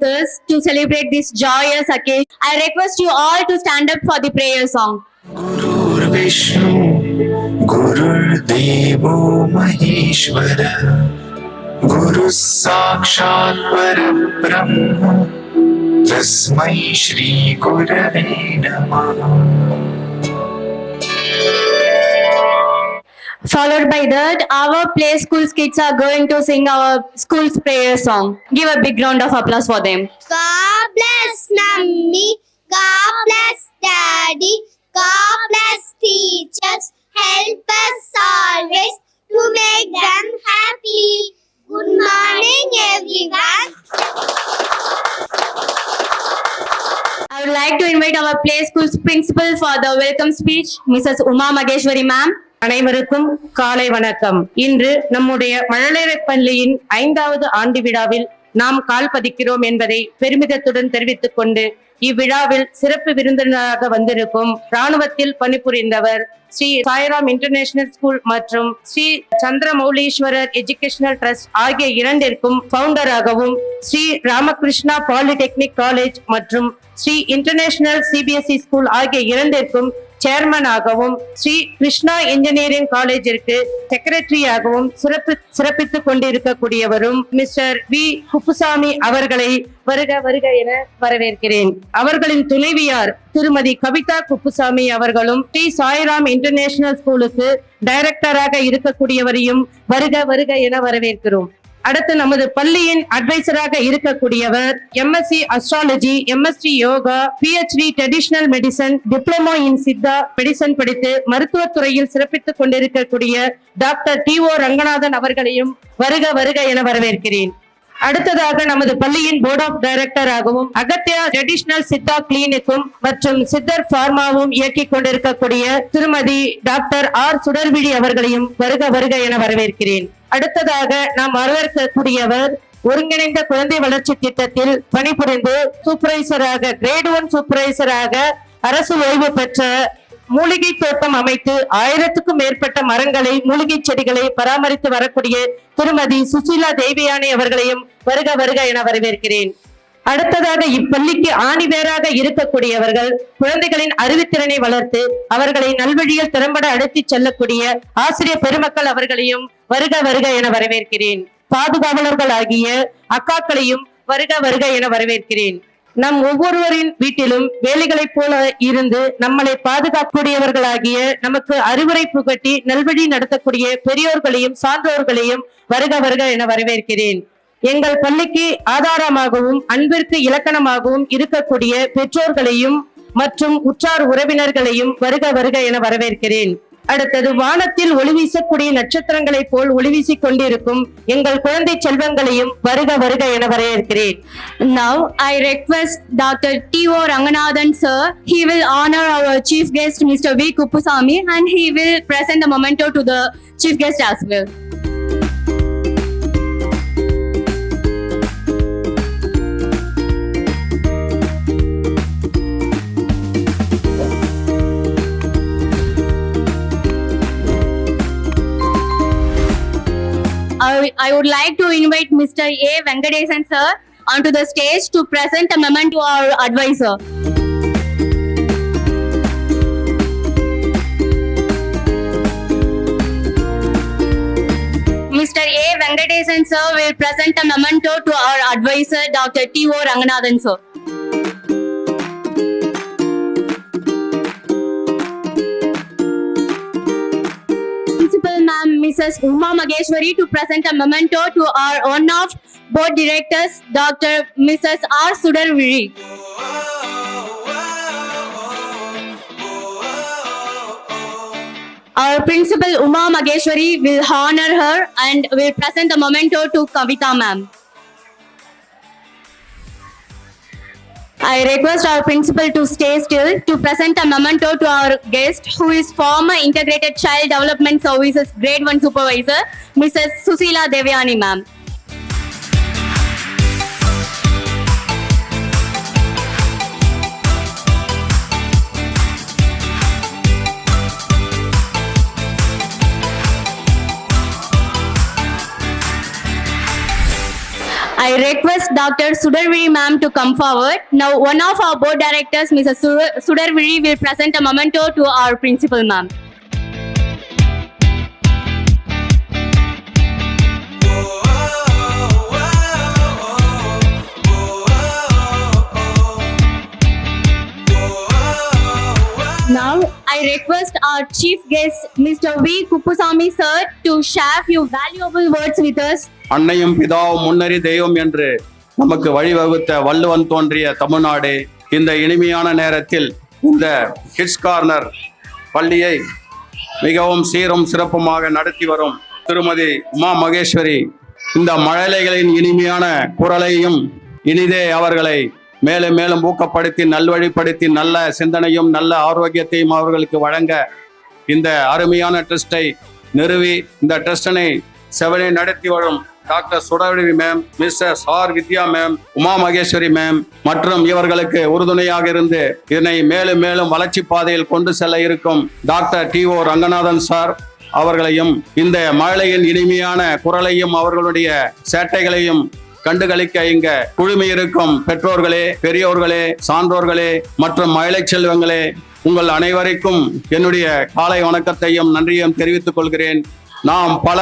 with us to celebrate this joyous occasion. I request you all to stand up for the prayer song. Gurur Vishnu, Gurur Devo Maheshwara, Guru Sakshat Parabrahma, Tasmai Shri Gurave Namah. Followed by that, our play school kids are going to sing our school's prayer song. Give a big round of applause for them. God bless Mummy, God bless Daddy, God bless teachers, help us always to make them happy. Good morning, everyone. I would like to invite our play school's principal for the welcome speech, Mrs. Uma Mageshwari ma'am. அனைவருக்கும் காலை வணக்கம். இன்று நம்முடைய மழலையர் பள்ளியின் 5வது ஆண்டு விழாவில் நாம் கால் பதிக்கிறோம் என்பதை பெருமிதத்துடன் தெரிவித்துக் கொண்டு இவ்விழாவில் சிறப்பு விருந்தினராக வந்திருக்கும் ராணுவத்தில் பணிபுரிந்தவர் ஸ்ரீ சாய்ராம் இன்டர்நேஷனல் ஸ்கூல் மற்றும் ஸ்ரீ சந்திரமௌலீஸ்வரர் எஜுகேஷனல் ட்ரஸ்ட் ஆகிய இரண்டிற்கும் பவுண்டராகவும் ஸ்ரீ ராமகிருஷ்ணா பாலிடெக்னிக் காலேஜ் மற்றும் ஸ்ரீ இன்டர்நேஷனல் சிபிஎஸ்இ ஸ்கூல் ஆகிய இரண்டிற்கும் சேர்மனாகவும் ஸ்ரீ கிருஷ்ணா இன்ஜினியரிங் காலேஜிற்கு செக்ரட்டரியாகவும் சிறப்பித்துக் கொண்டிருக்கக்கூடியவரும் மிஸ்டர் வி குப்புசாமி அவர்களை வருக வருக என வரவேற்கிறேன். அவர்களின் துணைவியார் திருமதி கவிதா குப்புசாமி அவர்களும் ஸ்ரீ சாய்ராம் இன்டர்நேஷனல் ஸ்கூலுக்கு டைரக்டராக இருக்கக்கூடியவரையும் வருக வருக என வரவேற்கிறோம். அடுத்து நமது பள்ளியின் அட்வைசராக இருக்கக்கூடியவர் MSc astrology, MSc yoga, PhD traditional medicine, diploma in Siddha medicine படித்து மருத்துவத்துறையில் சிறப்பித்துக் கொண்டிருக்கக்கூடிய டாக்டர் டி.ஓ. ரங்கநாதன் அவர்களையும் வருக வருக என வரவேற்கிறேன். அடுத்ததாக நமது பள்ளியின் போர்ட் ஆஃப் டைரக்டராகவும் அகத்தியா ட்ரெடிஷனல் சித்தா கிளினிக்கும் மற்றும் சித்தர் பார்மாவும் இயக்கிக் கொண்டிருக்கக்கூடிய திருமதி டாக்டர் ஆர் சுடர்விழி அவர்களையும் வருக வருக என வரவேற்கிறேன். அடுத்ததாக நாம் வரவேற்கக்கூடியவர் ஒருங்கிணைந்த குழந்தை வளர்ச்சி திட்டத்தில் பணிபுரிந்து சூப்பர்வைசராக கிரேட் 1 சூப்பர்வைசராக அரசு ஓய்வு பெற்ற மூலிகை தோட்டம் அமைத்து 1000க்கும் மேற்பட்ட மரங்களை, மூலிகை செடிகளை பராமரித்து வரக்கூடிய திருமதி சுசீலா தேவியானி அவர்களையும் வருக வருக என வரவேற்கிறேன். அடுத்ததாக இப்பள்ளிக்கு ஆணிவேராக இருக்கக்கூடியவர்கள் குழந்தைகளின் அறிவுத்திறனை வளர்த்து அவர்களை நல்வழியில் திறம்பட அழைத்துச் செல்லக்கூடிய ஆசிரியர் பெருமக்கள் அவர்களையும் வருக வருக என வரவேற்கிறேன். பாதுகாவலர்கள் ஆகிய அக்காக்களையும் வருக வருக என வரவேற்கிறேன். நம் ஒவ்வொருவரின் வீட்டிலும் வேலைகளைப் போல இருந்து நம்மளை பாதுகாக்கக்கூடியவர்களாகிய நமக்கு அறிவுரை புகட்டி நல்வழி நடத்தக்கூடிய பெரியோர்களையும் சான்றோர்களையும் வருக வருக என வரவேற்கிறேன். எங்கள் பள்ளிக்கு ஆதாரமாகவும் அன்பிற்கு இலக்கணமாகவும் இருக்கக்கூடிய பெற்றோர்களையும் மற்றும் உற்றார் உறவினர்களையும் வருக வருக என வரவேற்கிறேன். அடுத்தது வானத்தில் ஒளி வீசக்கூடிய நட்சத்திரங்களைப் போல் ஒளி வீசிக் கொண்டிருக்கும் எங்கள் குழந்தை செல்வங்களையும் வருக வருக என வரவேற்கிறேன். Now I request Dr. T.O. Ranganathan sir. He will honor our chief guest Mr. V. Kuppusamy and he will present the memento to the chief guest as well. I would like to invite Mr. A. Venkatesan sir onto the stage to present a memento to our advisor. Mr. A. Venkatesan sir will present a memento to our advisor Dr. T.O. Ranganathan sir. Mrs. Uma Mageshwari to present a memento to our one of board directors, Dr. Mrs. R. Sudarviri. Our principal Uma Mageshwari will honor her and will present a memento to Kavita ma'am. I request our principal to stay still to present a memento to our guest who is former Integrated Child Development Services Grade 1 Supervisor, Mrs. Susila Devyani ma'am. I request Dr. Sudarviri ma'am to come forward. Now, one of our board directors, Mrs. Sudarviri, will present a memento to our principal ma'am. Now, I request our chief guest, Mr. V. Kuppusamy sir, to share few valuable words with us. அன்னையும் பிதாவும் முன்னறி தெய்வம் என்று நமக்கு வழிவகுத்த வள்ளுவன் தோன்றிய தமிழ்நாடு இந்த இனிமையான நேரத்தில் இந்த கிட்ஸ் கார்னர் பள்ளியை மிகவும் சீரும் சிறப்புமாக நடத்தி வரும் திருமதி உமா மகேஸ்வரி இந்த மழலைகளின் இனிமையான குரலையும் இனிதே அவர்களை மேலும் மேலும் ஊக்கப்படுத்தி நல்வழிப்படுத்தி நல்ல சிந்தனையும் நல்ல ஆரோக்கியத்தையும் அவர்களுக்கு வழங்க இந்த அருமையான ட்ரஸ்டை நிறுவி இந்த ட்ரஸ்டனை செவனை நடத்தி வரும் டாக்டர் சுடர்வரி மேம், மிஸ்ஸஸ் ஆர் வித்யா மேம், உமா மகேஸ்வரி மேம் மற்றும் இவர்களுக்கு உறுதுணையாக இருந்து இதனை மேலும் மேலும் வளர்ச்சி பாதையில் கொண்டு செல்ல இருக்கும் டாக்டர் டி.ஓ. ரங்கநாதன் சார் அவர்களையும் இந்த மழலையின் இனிமையான குரலையும் அவர்களுடைய சேட்டைகளையும் கண்டுகளிக்க இங்க குழுமி இருக்கும் பெற்றோர்களே, பெரியோர்களே, சான்றோர்களே மற்றும் மழலை செல்வங்களே, உங்கள் அனைவருக்கும் என்னுடைய காலை வணக்கத்தையும் நன்றியும் தெரிவித்துக் கொள்கிறேன். நாம் பல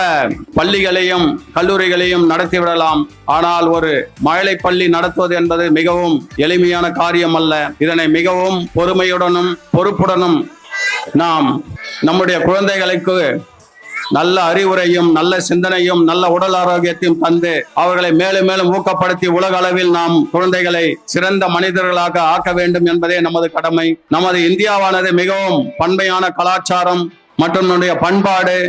பள்ளிகளையும் கல்லூரிகளையும் நடத்திவிடலாம், ஆனால் ஒரு மழலை பள்ளி நடத்துவது என்பது மிகவும் எளிமையான காரியம் அல்ல. இதனை மிகவும் பொறுமையுடனும் பொறுப்புடனும் நாம் நம்முடைய குழந்தைகளுக்கு நல்ல அறிவுரையும் நல்ல சிந்தனையும் நல்ல உடல் ஆரோக்கியத்தையும் தந்து அவர்களை மேலும் மேலும் ஊக்கப்படுத்தி உலக அளவில் நாம் குழந்தைகளை சிறந்த மனிதர்களாக ஆக்க வேண்டும் என்பதே நமது கடமை. நமது இந்தியாவானது மிகவும் பன்மையான கலாச்சாரம் மற்றும் நம்முடைய பண்பாடு,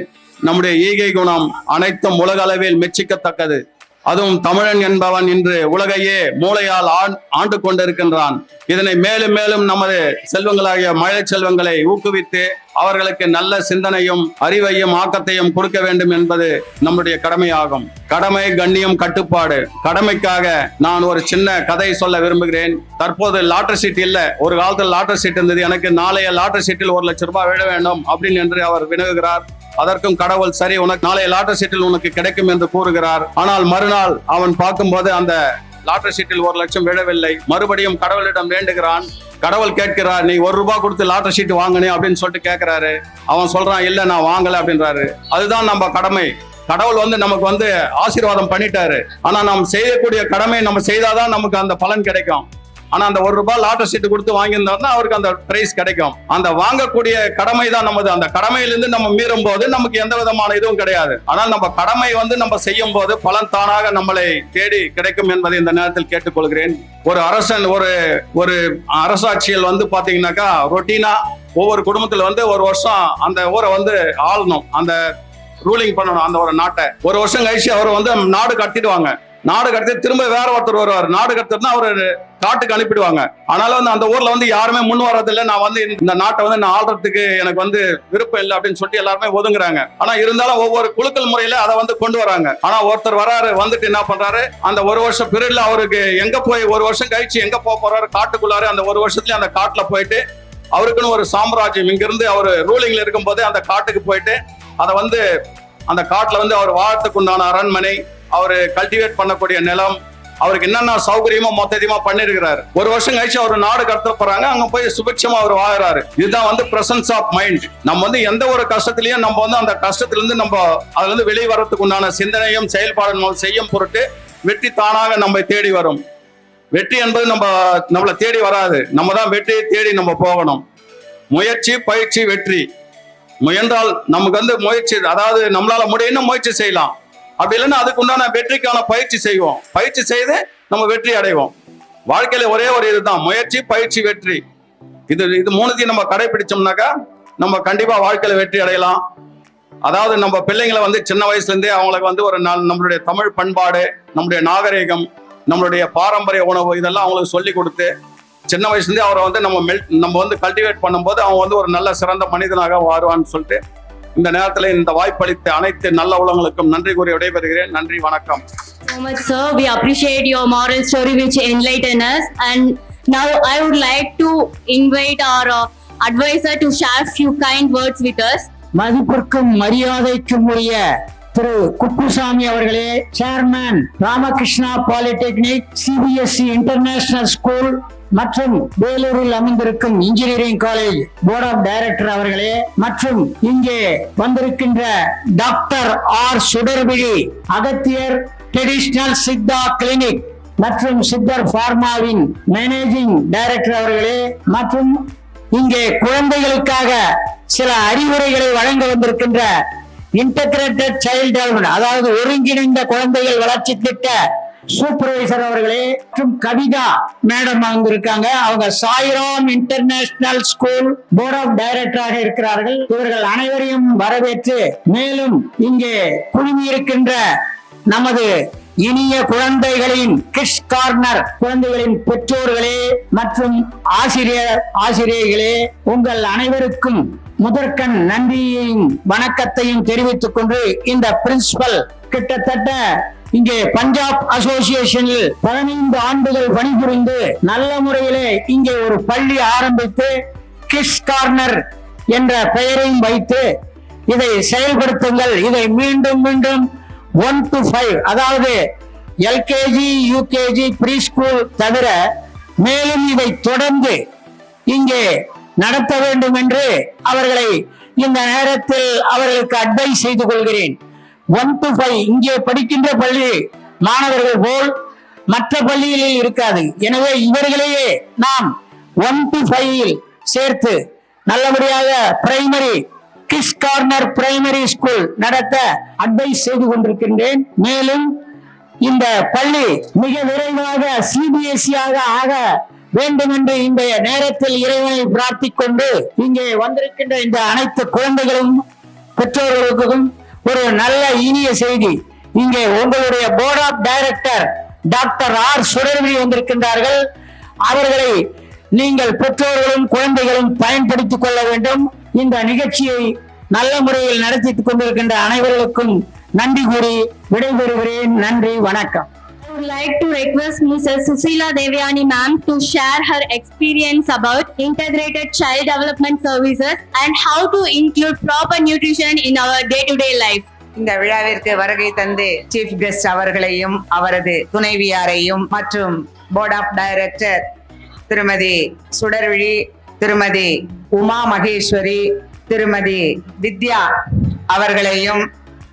நம்முடைய ஈகை குணம் அனைத்தும் உலக அளவில் மெச்சிக்கத்தக்கது. அதுவும் தமிழன் என்பவன் இன்று உலகையே மூளையால் ஆண்டு கொண்டிருக்கின்றான். இதனை மேலும் மேலும் நமது செல்வங்களாகிய மழை செல்வங்களை ஊக்குவித்து அவர்களுக்கு நல்ல சிந்தனையும் அறிவையும் ஆக்கத்தையும் கொடுக்க வேண்டும் என்பது நம்முடைய கடமையாகும். கடமை, கண்ணியம், கட்டுப்பாடு. கடமைக்காக நான் ஒரு சின்ன கதை சொல்ல விரும்புகிறேன். தற்போது லாட்டரி சீட் இல்ல, ஒரு காலத்தில் லாட்டரி சீட் இருந்தது. எனக்கு நாளைய லாட்டரி சீட்டில் 1 லட்சம் ரூபாய் விழ வேண்டும் அப்படின்னு என்று அவர் வினவுகிறார். அதற்கும் கடவுள் சரி, உனக்கு நாளைய லாட்டரி சீட்டில் உனக்கு கிடைக்கும் என்று கூறுகிறார். ஆனால் மறுநாள் அவன் பார்க்கும்போது அந்த லாட்டரி சீட்டில் 1 லட்சம் விழவில்லை. மறுபடியும் கடவுளிடம் வேண்டுகிறான். கடவுள் கேட்கிறார், நீ 1 ரூபாய் கொடுத்து லாட்டரி சீட்டு வாங்கினே அப்படின்னு சொல்லிட்டு கேட்கிறாரு. அவன் சொல்றான், இல்ல நான் வாங்கல அப்படின்றாரு. அதுதான் நம்ம கடமை. கடவுள் நமக்கு ஆசீர்வாதம் பண்ணிட்டாரு. ஆனா நாம் செய்யக்கூடிய கடமை நம்ம செய்தாதான் நமக்கு அந்த பலன் கிடைக்கும். ஆனா அந்த 1 ரூபாய் லாட்டரி சீட்டு கொடுத்து வாங்கியிருந்தோம்னா அவருக்கு அந்த பிரைஸ் கிடைக்கும். அந்த வாங்கக்கூடிய கடமை தான் நமது. அந்த கடமையிலிருந்து நம்ம மீறும் போது நமக்கு எந்த விதமான இதுவும் கிடையாது. ஆனால் நம்ம கடமை நம்ம செய்யும் போது பலன் தானாக நம்மளை தேடி கிடைக்கும் என்பதை இந்த நேரத்தில் கேட்டுக்கொள்கிறேன். ஒரு அரசன் ஒரு அரசாட்சியில் பாத்தீங்கன்னாக்கா ரொட்டீனா ஒவ்வொரு குடும்பத்துல 1 வருஷம் அந்த ஊரை ஆளணும், அந்த ரூலிங் பண்ணணும் அந்த ஒரு நாட்டை. 1 வருஷம் கழிச்சு அவர் நாடு கடத்திடுவாங்க. நாடு கடத்தி திரும்ப வேற ஒருத்தர் வருவார். நாடு கடத்தினா அவரு காட்டுக்கு அனுப்பிடுவாங்க. ஆனாலும் அந்த ஊர்ல யாருமே முன் வர்றதில்லை. நான் இந்த நாட்டை நான் ஆள்றதுக்கு எனக்கு விருப்பம் இல்லை அப்படின்னு சொல்லிட்டு எல்லாருமே ஒதுங்குறாங்க. ஆனா இருந்தாலும் ஒவ்வொரு குழுக்கள் முறையில அதை கொண்டு வராங்க. ஆனா ஒருத்தர் வராரு, என்ன பண்றாரு, அந்த 1 வருஷம் பீரியட்ல அவருக்கு எங்க போய் 1 வருஷம் கழிச்சு எங்க போறாரு, காட்டுக்குள்ளாரு. அந்த 1 வருஷத்துல அந்த காட்டுல போயிட்டு அவருக்குன்னு ஒரு சாம்ராஜ்யம் இங்கிருந்து அவர் ரூலிங்ல இருக்கும் போது அந்த காட்டுக்கு போயிட்டு அதை அந்த காட்டுல அவர் வாழத்துக்கு உண்டான அரண்மனை, அவரு கல்டிவேட் பண்ணக்கூடிய நிலம், அவருக்கு என்னென்ன சௌகரியமோ மொத்தமா பண்ணிருக்கிறாரு. 1 வருஷம் கழிச்சு அவர் நாடு கடத்த போறாங்க. அங்க போய் சுபிட்சமா அவர் வாழறாரு. இதுதான் பிரசன்ஸ் ஆஃப் மைண்ட். நம்ம எந்த ஒரு கஷ்டத்திலையும் நம்ம அந்த கஷ்டத்திலிருந்து நம்ம அதுல வெளியே வர்றதுக்கு உண்டான சிந்தனையும் செயல்பாடு செய்யும் பொருட்டு வெற்றி தானாக நம்ம தேடி வரும். வெற்றி என்பது நம்மளை தேடி வராது. நம்ம தான் வெற்றியை தேடி நம்ம போகணும். முயற்சி, பயிற்சி, வெற்றி. முயன்றால் நமக்கு முயற்சி, அதாவது நம்மளால முடியும்னு முயற்சி செய்யலாம். அப்படி இல்லைன்னா அதுக்கு உண்டான வெற்றிக்கான பயிற்சி செய்வோம். பயிற்சி செய்து நம்ம வெற்றி அடைவோம். வாழ்க்கையில ஒரே ஒரு இதுதான், முயற்சி, பயிற்சி, வெற்றி. இது மூணுத்தையும் நம்ம கடைபிடிச்சோம்னாக்கா நம்ம கண்டிப்பா வாழ்க்கையில வெற்றி அடையலாம். அதாவது நம்ம பிள்ளைங்களை சின்ன வயசுல இருந்தே அவங்களுக்கு ஒரு நம்மளுடைய தமிழ் பண்பாடு, நம்முடைய நாகரிகம், நம்மளுடைய பாரம்பரிய உணவு இதெல்லாம் அவங்களுக்கு சொல்லி கொடுத்து சின்ன வயசுல இருந்தே அவரை நம்ம கல்டிவேட் பண்ணும்போது அவங்க ஒரு நல்ல சிறந்த மனிதனாக வருவான்னு சொல்லிட்டு இந்த நேரத்தில் இந்த வாய்ப்பளித்த அனைத்து நல்ல உள்ளங்களுக்கும் நன்றி கூறி விடைபெறுகிறேன். நன்றி, வணக்கம். So much, sir. We appreciate your moral story which enlightened us. And now I would like to invite our advisor to share few kind words with us. மதிப்பிற்கும் மரியாதைக்கும் உரிய திரு குப்புசாமி அவர்களே, chairman Ramakrishna polytechnic CBSE international school மற்றும் வேலூரில் அமைந்திருக்கும் engineering college board of director அவர்களே, மற்றும் இங்கே வந்திருக்கின்ற doctor R Sudarvizhi, Agathiyar traditional Siddha clinic மற்றும் சித்தர் பார்மாவின் மேனேஜிங் டைரக்டர் அவர்களே, மற்றும் இங்கே குழந்தைகளுக்காக சில அறிவுரைகளை வழங்க வந்திருக்கின்ற இன்டகிரேட்டட் சைல்ட் டெவலப்மெண்ட், அதாவது ஒருங்கிணைந்த குழந்தைகள் வளர்ச்சி திட்ட சூப்பர்வைசர் அவர்களே, மற்றும் கவிதா மேடம் அங்க இருக்காங்க. அவங்க Sairam international school board of டைரக்டராக இருக்கிறார்கள். இவர்கள் அனைவரையும் வரவேற்று, மேலும் இங்கே குழுமி இருக்கின்ற நமது இனிய குழந்தைகளின் கிட்ஸ் கார்னர் குழந்தைகளின் பெற்றோர்களே மற்றும் ஆசிரியர்களே, உங்கள் அனைவருக்கும் முதற்கண் நன்றியையும் வணக்கத்தையும் தெரிவித்துக் கொண்டு, இந்த பிரின்சிபல் கிட்டத்தட்ட இங்கே பஞ்சாப் அசோசியேஷனில் 15 ஆண்டுகள் பணிபுரிந்து நல்ல முறையிலே இங்கே ஒரு பள்ளி ஆரம்பித்து கிட்ஸ் கார்னர் என்ற பெயரையும் வைத்து இதை செயல்படுத்துங்கள். இதை மீண்டும் மீண்டும் 1 to 5, அதாவது எல்கேஜி யூகேஜி ப்ரீ ஸ்கூல் தவிர மேலும் இதை தொடர்ந்து இங்கே நடத்த வேண்டும் என்று அவர்களை இந்த நேரத்தில் அவர்களுக்கு அட்வைஸ் செய்து கொள்கிறேன். 1 to 5 இங்கே படிக்கின்ற பள்ளி மாணவர்கள் போல் மற்ற பள்ளிகளில் இருக்காது. எனவே இவர்களையே நாம் 1 to 5 சேர்த்து நல்லபடியாக primary kids corner primary school நடத்த அட்வைஸ் செய்து கொண்டிருக்கின்றேன். மேலும் இந்த பள்ளி மிக விரைவாக சிபிஎஸ்இ ஆக வேண்டும் என்று இந்த நேரத்தில் இறைவனை பிரார்த்திக்கொண்டு, இங்கே வந்திருக்கின்ற இந்த அனைத்து குழந்தைகளும் பெற்றோர்களுக்கும் ஒரு நல்ல இனிய செய்தி. இங்கே உங்களுடைய board of director doctor R Sudarvizhi வந்திருக்கின்றார்கள். அவர்களை நீங்கள் பெற்றோர்களும் குழந்தைகளும் பயன்படுத்திக் கொள்ள வேண்டும். இந்த நிகழ்ச்சியை நல்ல முறையில் நடத்தி கொண்டிருக்கின்ற அனைவருக்கும் நன்றி கூறி விடைபெறுகிறேன். நன்றி, வணக்கம். I would like to request Mrs. Susila Devyani ma'am to share her experience about integrated child development services and how to include proper nutrition in our day-to-day life. இந்த விழாவிற்கு வருகை தந்து சீஃப் கெஸ்ட் அவர்களையும் அவரது துணைவியாரையும் மற்றும் போர்ட் ஆஃப் டைரக்டர் திருமதி சுடர்விழி, திருமதி உமா மகேஸ்வரி, திருமதி வித்யா அவர்களையும்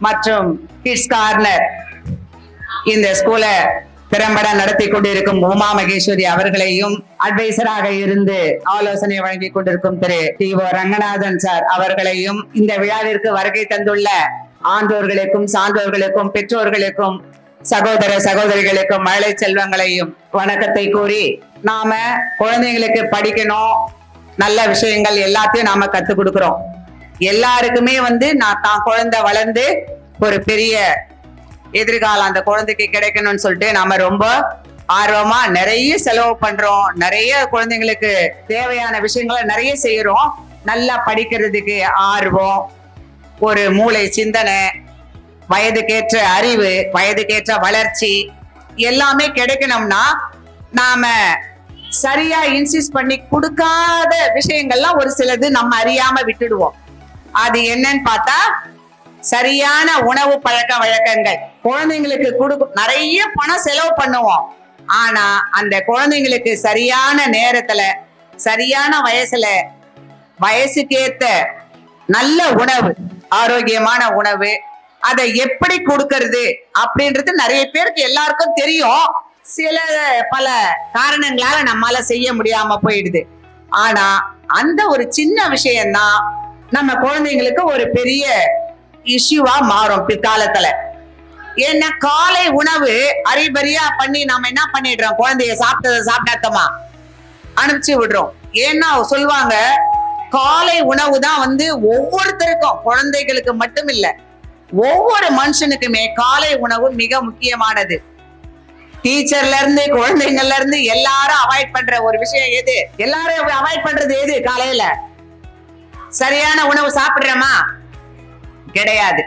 மற்றும் கிட்ஸ் கார்னர் இந்த ஸ்கூலை திறம்பட நடத்தி கொண்டிருக்கும் உமா மகேஸ்வரி அவர்களையும், அட்வைசராக இருந்து ஆலோசனை வழங்கி கொண்டிருக்கும் திரு டி.ஓ. ரங்கநாதன் சார் அவர்களையும், இந்த விழாவிற்கு வருகை தந்துள்ள ஆண்டோர்களுக்கும் சான்றோர்களுக்கும் பெற்றோர்களுக்கும் சகோதர சகோதரிகளுக்கும் மழை செல்வங்களையும் வணக்கத்தை கூறி, நாம குழந்தைங்களுக்கு படிக்கணும், நல்ல விஷயங்கள் எல்லாத்தையும் நாம கத்துக் கொடுக்கிறோம். எல்லாருக்குமே நான் தான் குழந்தை வளர்ந்து ஒரு பெரிய எதிர்காலம் அந்த குழந்தைக்கு கிடைக்கணும்னு சொல்லிட்டு நாம ரொம்ப ஆர்வமா நிறைய செலவு பண்றோம். நிறைய குழந்தைங்களுக்கு தேவையான விஷயங்களை நிறைய செய்யறோம். நல்லா படிக்கிறதுக்கு ஆர்வம், ஒரு மூளை சிந்தனை, வயதுக்கேற்ற அறிவு, வயதுக்கேற்ற வளர்ச்சி எல்லாமே கிடைக்கணும்னா நாம சரியா இன்சிஸ்ட் பண்ணி கொடுக்காத விஷயங்கள்லாம் ஒரு சிலது நம்ம அறியாம விட்டுடுவோம். அது என்னன்னு பார்த்தா சரியான உணவு பழக்க வழக்கங்கள். குழந்தைங்களுக்கு நிறைய பணம் செலவு பண்ணுவோம். ஆனா அந்த குழந்தைங்களுக்கு சரியான நேரத்துல சரியான வயசுல வயசுக்கேத்த நல்ல உணவு, ஆரோக்கியமான உணவு, அதை எப்படி கொடுக்கறது அப்படின்றது நிறைய பேருக்கு எல்லாருக்கும் தெரியும். சில பல காரணங்களால நம்மால செய்ய முடியாம போயிடுது. ஆனா அந்த ஒரு சின்ன விஷயம்தான் நம்ம குழந்தைங்களுக்கு ஒரு பெரிய இஷ்யூவா மாறும் பிற்காலத்துல. ஏன்னா காலை உணவு அரிபரியா பண்ணி நாம என்ன பண்ணிடுறோம், குழந்தைய சாப்பிடாதமா அனுப்பிச்சு விடுறோம். ஏன்னா சொல்லுவாங்க, காலை உணவு தான் ஒவ்வொருத்தருக்கும், குழந்தைகளுக்கு மட்டும் இல்ல ஒவ்வொரு மனுஷனுக்குமே காலை உணவு மிக முக்கியமானது. டீச்சர்ல இருந்து குழந்தைங்கள்ல இருந்து எல்லாரும் அவாய்ட் பண்ற ஒரு விஷயம் எது? எல்லாரும் அவாய்ட் பண்றது எது? காலையில சரியான உணவு சாப்பிடுறோமா? கிடையாது.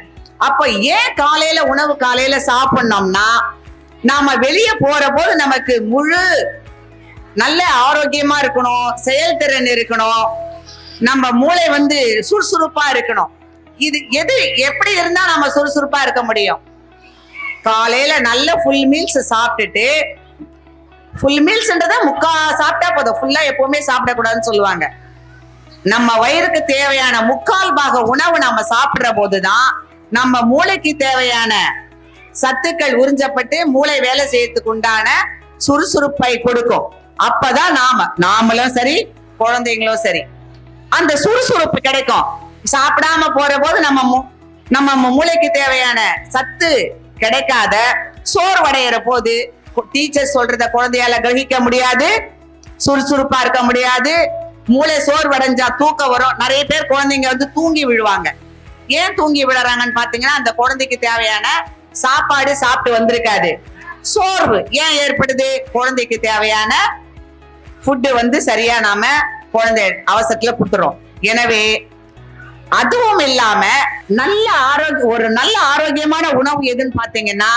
அப்ப ஏன் காலையில உணவு காலையில சாப்பிடணும்னா, நாம வெளியே போற போது நமக்கு முழு நல்ல ஆரோக்கியமா இருக்கணும், செயல்திறன் இருக்கணும், நம்ம மூளை சுறுசுறுப்பா இருக்கணும். இது எது எப்படி இருந்தா நம்ம சுறுசுறுப்பா இருக்க முடியும்? காலையில நல்ல ஃபுல் மீல்ஸ் சாப்பிட்டுட்டு, ஃபுல் மீல்ஸ்ன்றத முக்கா சாப்பிட்டா போதும், ஃபுல்லா எப்பவுமே சாப்பிடக்கூடாதுன்னு சொல்லுவாங்க. நம்ம வயிறுக்கு தேவையான 3/4 பாக உணவு நம்ம சாப்பிடுற போதுதான் நம்ம மூளைக்கு தேவையான சத்துக்கள் உறிஞ்சப்பட்டு மூளை வேலை செய்யறதுக்கு உண்டான சுறுசுறுப்பை கொடுக்கும். அப்பதான் நாமளும் சரி, குழந்தைங்களும் சரி, அந்த சுறுசுறுப்பு கிடைக்கும். சாப்பிடாம போற போது நம்ம மூளைக்கு தேவையான சத்து கிடைக்காத சோர்வடைகிற போது டீச்சர் சொல்றத குழந்தையால கிரகிக்க முடியாது, சுறுசுறுப்பா இருக்க முடியாது. மூளை சோர்வடைஞ்சா தூக்கம் வரும். நிறைய பேர் குழந்தைங்க வந்து தூங்கி விழுவாங்க. ஏன் தூங்கி விழுறாங்கன்னு பாத்தீங்கன்னா, அந்த குழந்தைக்கு தேவையான சாப்பாடு சாப்பிட்டு வந்திருக்காது. சோர்வு ஏன் ஏற்படுது? குழந்தைக்கு தேவையான ஃபுட்டு வந்து சரியா நாம குழந்தை அவசரத்துல கொடுத்துறோம். எனவே அதுவும் இல்லாம ஒரு நல்ல ஆரோக்கியமான உணவு எதுன்னு பாத்தீங்கன்னா,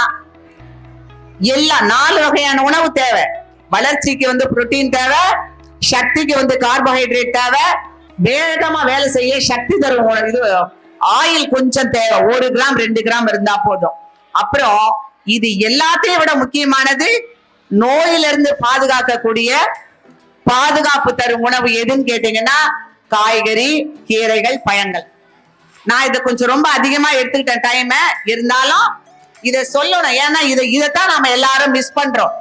எல்லா 4 வகையான உணவு தேவை. வளர்ச்சிக்கு வந்து புரோட்டீன் தேவை, சக்திக்கு வந்து கார்போஹைட்ரேட் தேவை, வேகமா வேலை செய்ய சக்தி தரும் இது ஆயில் கொஞ்சம் தேவை, 1 கிராம் 2 கிராம் இருந்தா போதும். அப்புறம் இது எல்லாத்தையும் விட முக்கியமானது, நோயிலிருந்து பாதுகாக்கக்கூடிய பாதுகாப்பு தரும் உணவு எதுன்னு கேட்டீங்கன்னா, காய்கறி, கீரைகள், பழங்கள். நான் இதை கொஞ்சம் ரொம்ப அதிகமா எடுத்துக்கிட்டேன் டைம், இருந்தாலும் இதை சொல்லணும். ஏன்னா இதைத்தான் நம்ம எல்லாரும் மிஸ் பண்றோம்.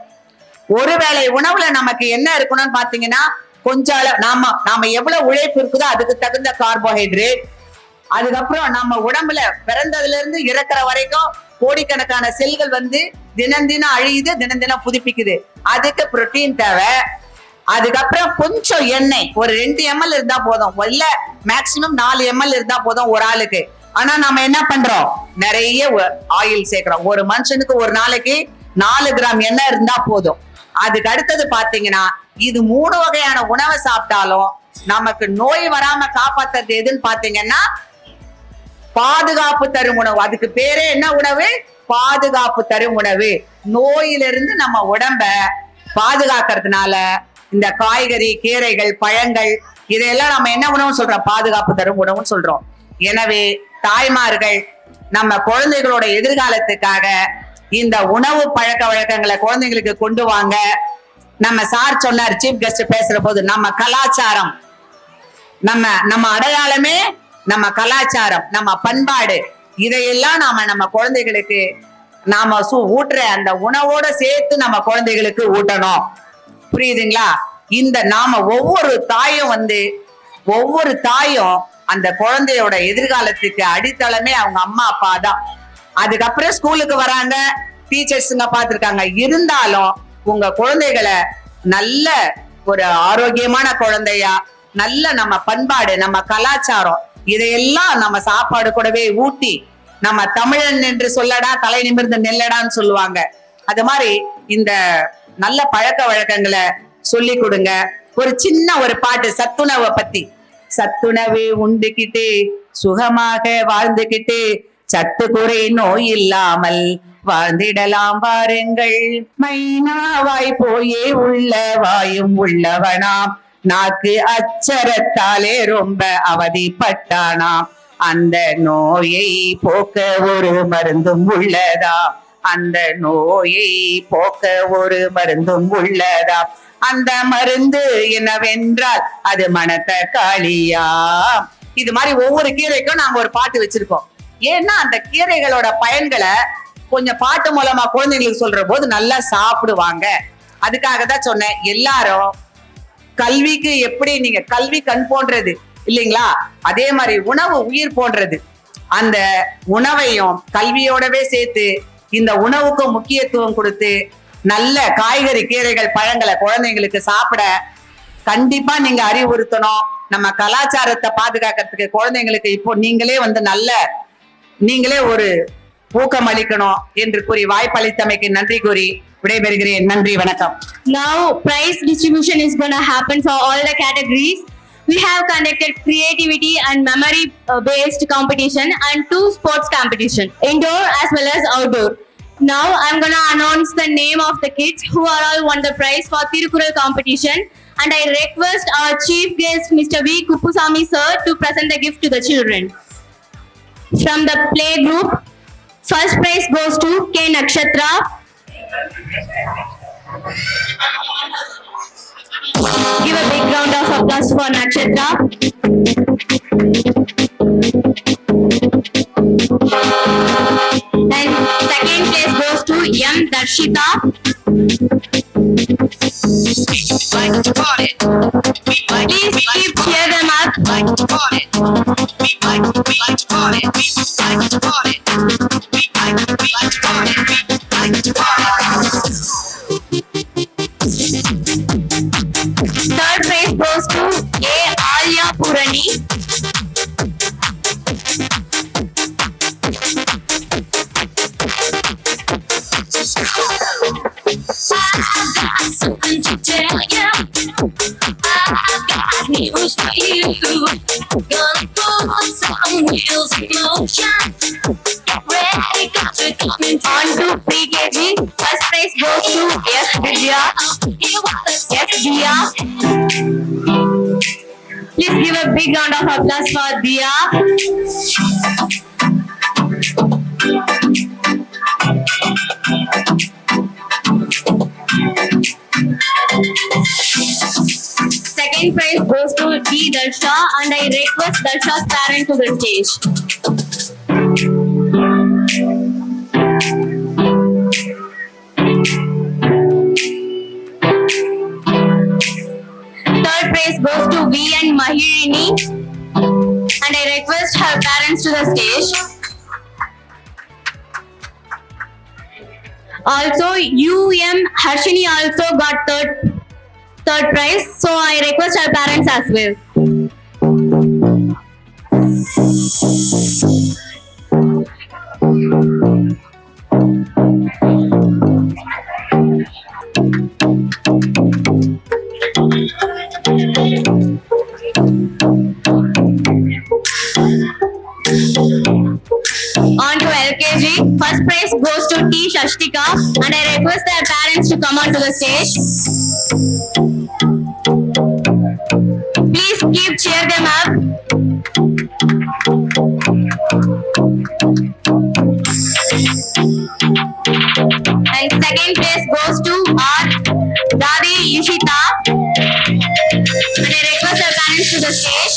ஒருவேளை உணவுல நமக்கு என்ன இருக்கணும்னு பாத்தீங்கன்னா, கொஞ்சம் நாம எவ்வளவு உழைப்பு இருக்குதோ அதுக்கு தகுந்த கார்போஹைட்ரேட். அதுக்கப்புறம் நம்ம உடம்புல பிறந்ததுல இருந்து இறக்குற வரைக்கும் கோடிக்கணக்கான செல்கள் வந்து தினம் தினம் அழியுது, தினம் தினம் புதுப்பிக்குது. அதுக்கு புரோட்டீன் தேவை. அதுக்கப்புறம் கொஞ்சம் எண்ணெய், ஒரு 2 ml இருந்தா போதும், இல்ல மேக்சிமம் 4 ml இருந்தா போதும் ஒரு ஆளுக்கு. ஆனா நம்ம என்ன பண்றோம்? நிறைய ஆயில் சேர்க்கிறோம். ஒரு மனுஷனுக்கு ஒரு நாளைக்கு 4 கிராம் எண்ணெய் இருந்தா போதும். அதுக்கு அடுத்தது பாத்தீங்கன்னா, இது 3 வகையான உணவை சாப்பிட்டாலும் நமக்கு நோய் வராம காப்பாத்துறது எதுன்னு பாத்தீங்கன்னா, பாதுகாப்பு தரும் உணவு. அதுக்கு பேரே என்ன உணவு? பாதுகாப்பு தரும் உணவு. நோயிலிருந்து நம்ம உடம்ப பாதுகாக்கிறதுனால இந்த காய்கறி, கீரைகள், பழங்கள் இதையெல்லாம் நம்ம என்ன உணவு சொல்றோம்? பாதுகாப்பு தரும் உணவுன்னு சொல்றோம். எனவே தாய்மார்கள் நம்ம குழந்தைகளோட எதிர்காலத்துக்காக இந்த உணவு பழக்க வழக்கங்களை குழந்தைங்களுக்கு கொண்டு வாங்க. நம்ம சார் சொன்னார், சீஃப் கெஸ்ட் பேசுற போது, நம்ம கலாச்சாரம், நம்ம அடையாளமே நம்ம கலாச்சாரம், நம்ம பண்பாடு, இதையெல்லாம் நம்ம குழந்தைகளுக்கு நாம ஊட்டுற அந்த உணவோட சேர்த்து நம்ம குழந்தைகளுக்கு ஊட்டணும். புரியுதுங்களா? இந்த நாம ஒவ்வொரு தாயும் அந்த குழந்தையோட எதிர்காலத்துக்கு அடித்தளமே அவங்க அம்மா அப்பா தான். அதுக்கப்புறம் ஸ்கூலுக்கு வராங்க, டீச்சர்ஸுங்க பார்த்திருக்காங்க. இருந்தாலும் உங்க குழந்தைகளை நல்ல ஒரு ஆரோக்கியமான குழந்தையா, நல்ல நம்ம பண்பாடு, நம்ம கலாச்சாரம், இதையெல்லாம் நம்ம சாப்பாடு கூடவே ஊட்டி, நம்ம தமிழன் என்று சொல்லடா தலை நிமிர்ந்து நெல்லடான்னு சொல்லுவாங்க. அது மாதிரி இந்த நல்ல பழக்க வழக்கங்களை சொல்லி கொடுங்க. ஒரு சின்ன ஒரு பாட்டு சத்துணவை பத்தி. சத்துணவு உண்டுகிட்டு சுகமாக வாழ்ந்துகிட்டு சத்து குறை நோய் இல்லாமல் வாழ்ந்திடலாம் வாருங்கள். மைனாவாய் போயே உள்ள வாயும் உள்ளவனாம், நாக்கு அச்சரத்தாலே ரொம்ப அவதிப்பட்டானாம். அந்த நோயை போக்க ஒரு மருந்தும் உள்ளதா, அந்த நோயை போக்க ஒரு மருந்தும் உள்ளதா. அந்த மருந்து என்னவென்றால் அது மணத்தக்காளியா. இது மாதிரி ஒவ்வொரு கீரைக்கும் நாங்க ஒரு பாட்டு வச்சிருக்கோம். ஏன்னா அந்த கீரைகளோட பயன்களை கொஞ்சம் பாட்டு மூலமா குழந்தைங்களுக்கு சொல்ற போது நல்லா சாப்பிடுவாங்க. அதுக்காக தான் சொன்னேன். எல்லாரும் கல்விக்கு எப்படி நீங்க கல்வி கண் போன்றது இல்லைங்களா, அதே மாதிரி உணவு உயிர் போன்றது. அந்த உணவையும் கல்வியோடவே சேர்த்து இந்த உணவுக்கும் முக்கியத்துவம் கொடுத்து நல்ல காய்கறி, கீரைகள், பழங்களை குழந்தைங்களுக்கு சாப்பிட கண்டிப்பா நீங்க அறிவுறுத்தணும். நம்ம கலாச்சாரத்தை பாதுகாக்கிறதுக்கு குழந்தைங்களுக்கு இப்போ நீங்களே ஒரு ஊக்கம் அளிக்கணும் என்று கூறி வாய்ப்பளித்தமைக்கு நன்றி கூறி விடைபெறுகிறேன். நன்றி, வணக்கம். Now prize distribution is going to happen for all the categories. We have conducted creativity and memory based competition and 2 sports competition, indoor as well as outdoor. Now I'm going to announce the name of the kids who are all won the prize for Tirukural competition, and I request our chief guest Mr. V. Kuppusamy sir to present the gift to the children. from the play group. First prize goes to K Nakshatra. Give a big round of applause for Nakshatra. And second place goes to M Darshita. Please keep cheer them up. Third prize goes to A Alya Purani. Something to tell you. I've got news for you. Gonna put some wheels in motion. Get ready, got to come in. On to PKG. First prize goes to S Vidya. Yes, Dia. Please give a big round of applause for Dia. Second prize goes to D Darsha, and I request Darsha's parent to the stage. Third prize goes to V and Mahirini, and I request her parents to the stage. Also, UM Harshini also got third prize, so I request her parents as well. On to LKG. First prize goes to T Shashtika, and I request their parents to come onto the stage. Please keep cheer them up. And second place goes to R Dadi Ishita, and I request their parents to the stage.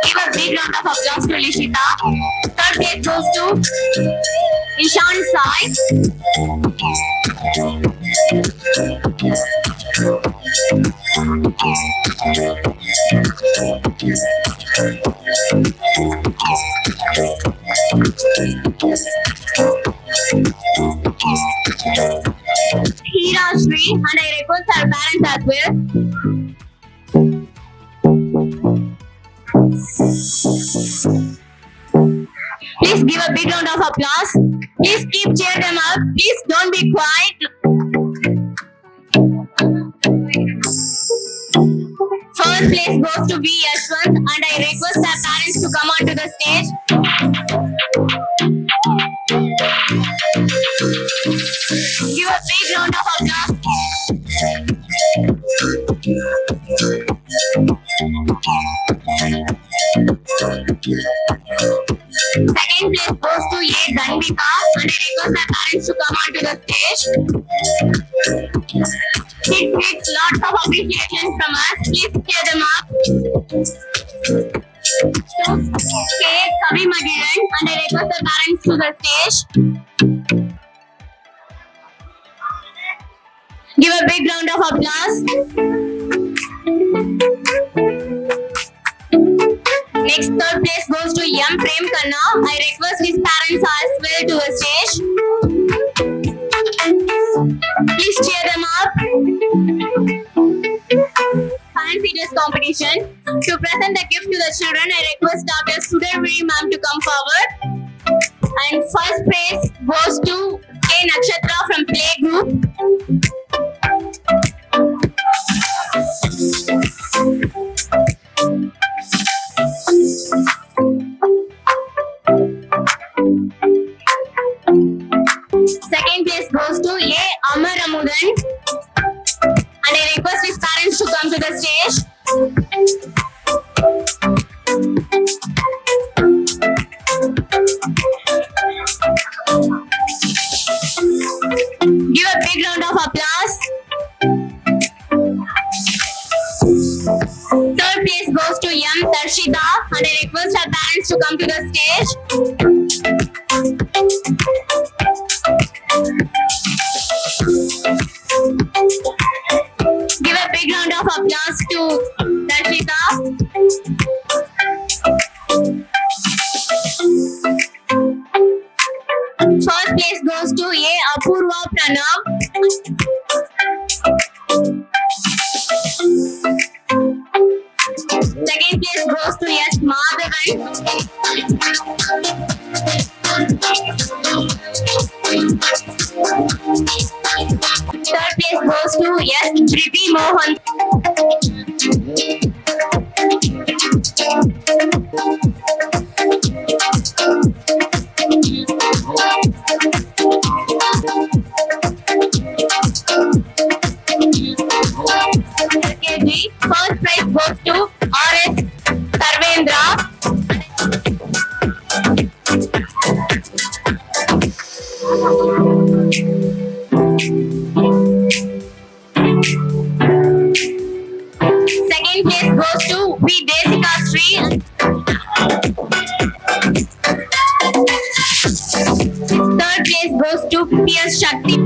Give a big round of applause to Ishita. Third place goes to Ishan Sai. Hira Shri, and I request her parents as well. Please give a big round of applause. Please keep cheer them up. Please don't be quiet. First place goes to V Yashwant, and I request their parents to come onto the stage. Give a big round of applause. Second place goes to A Dhanvika, and I request their parents to come onto the stage. It takes lots of appreciation from us. Please cheer them up. K Kavi Madiran, and I request their parents to the stage. Give a big round of applause. Next, third place goes to M Prem Khanna. I request his parents as well to the stage. Please cheer them up. Fan feeders competition. To present the gift to the children, I request Dr. Sudarviri ma'am to come forward. And first prize goes to K Nakshatra from Play Group. And I request his parents to come to the stage. Give a big round of applause. Third place goes to M. Darshita, and I request her parents to come to the stage. Give a big round of applause to Darshita. First place goes to A. Apurva Pranav. Second place goes to S. Madhavan. Third place goes to S. Priti Mohan. LKG. First prize goes to R.S. Sarvendra. Second place goes to V. Desika Sri. Third place goes to P.S. Shakti.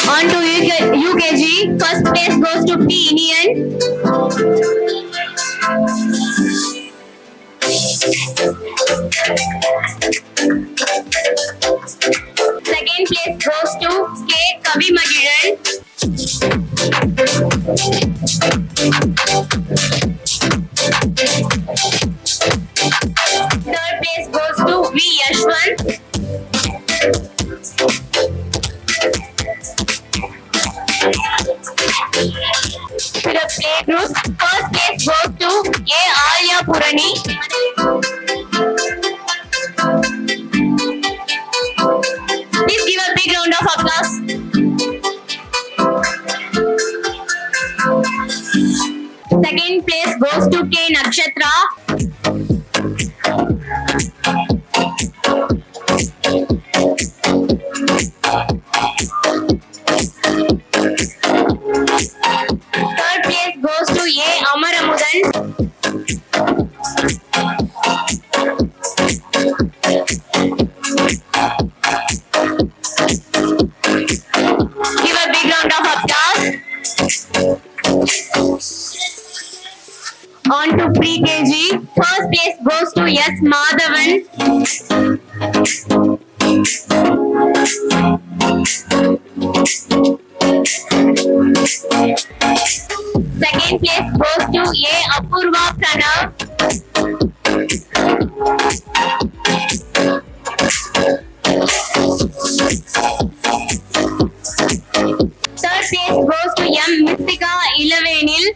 On to UKG. First place goes to P. Inian. Second place goes to K. Kavi Magiran. Third place goes to V. Yashwant. To the playgroup, first place goes to A. Alya Purani. Please give a big round of applause. Second place goes to K. Nakshatra. Third place goes to A. Amaramudan. Give a big round of applause. On to pre-KG. First place goes to S. Madhavan. Second place goes to A. Apurva Pranav. Third place goes to M. Mystica Ilavenil.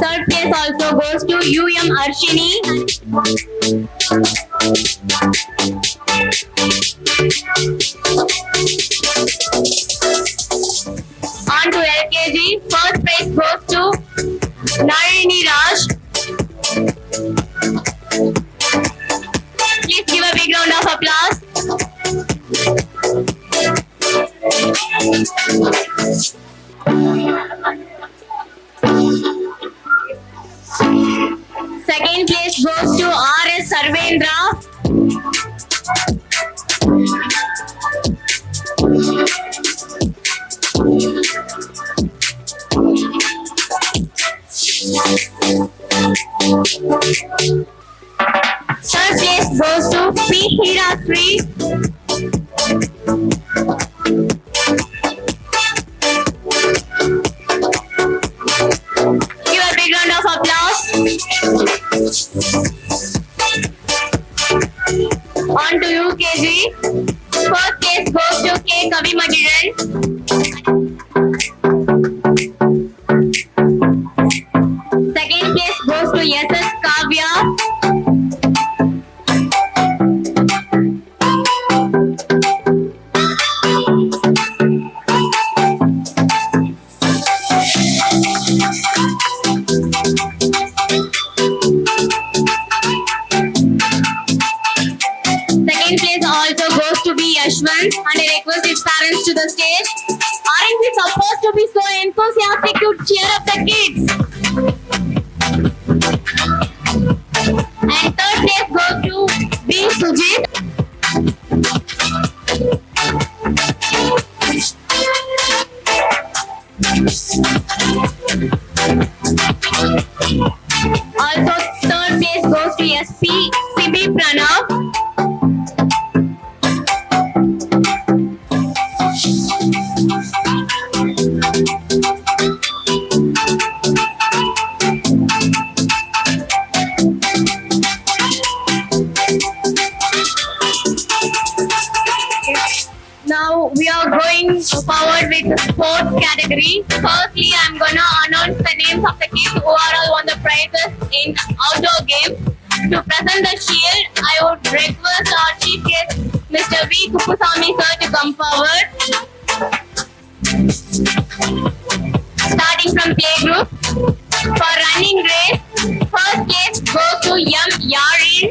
Third place also goes to U.M. Arshini. On to LKG. First prize goes to Narini Raj. Please give a big round of applause. Second place goes to R.S. Sarvendra. Third place goes to P. Hira Sri. Give a big round of applause. the kids. And third place goes to B. Sujit. Also, third place goes to SP CB Pranav. Now we are going forward with the sports category. Firstly, I'm gonna announce the names of the kids who are all won the prizes in outdoor games. To present the shield, I would request our chief guest, Mr. V. Kuppusamy sir, to come forward. Starting from playgroup. For running race, first place goes to M. Yarin.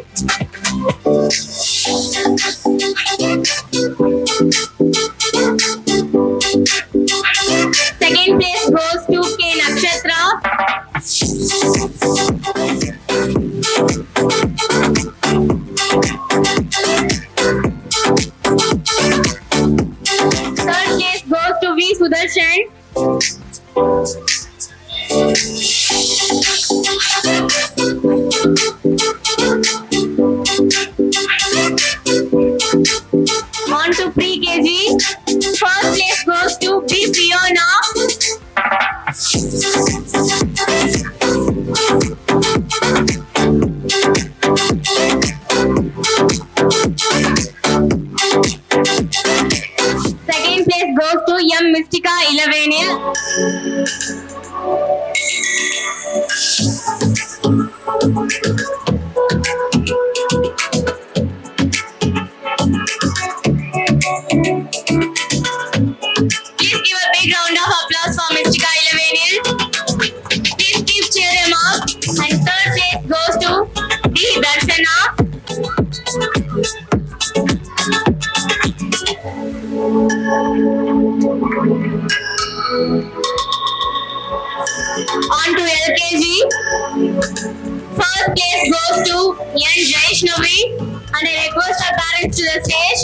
Second place goes to K. Nakshatra. Third place goes to V. Sudarshan. On to pre-KG. First place goes to B. Fiona. Second place goes to M. Mystica Ilavenil. Please give a big round of applause for Mystica Ilavenil. Please keep cheer them up. And third place goes to D. Darshana. On to LKG. First place goes to N. Jaishnavi. And I request our parents to the stage.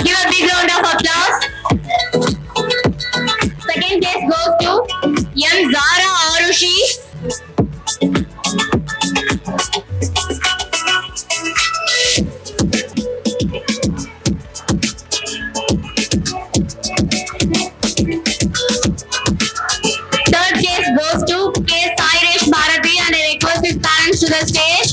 Give a big round of applause. Second place goes to M. Zara Arushi. Third place goes to K. Sairesh Bharati, and I request his parents to the stage.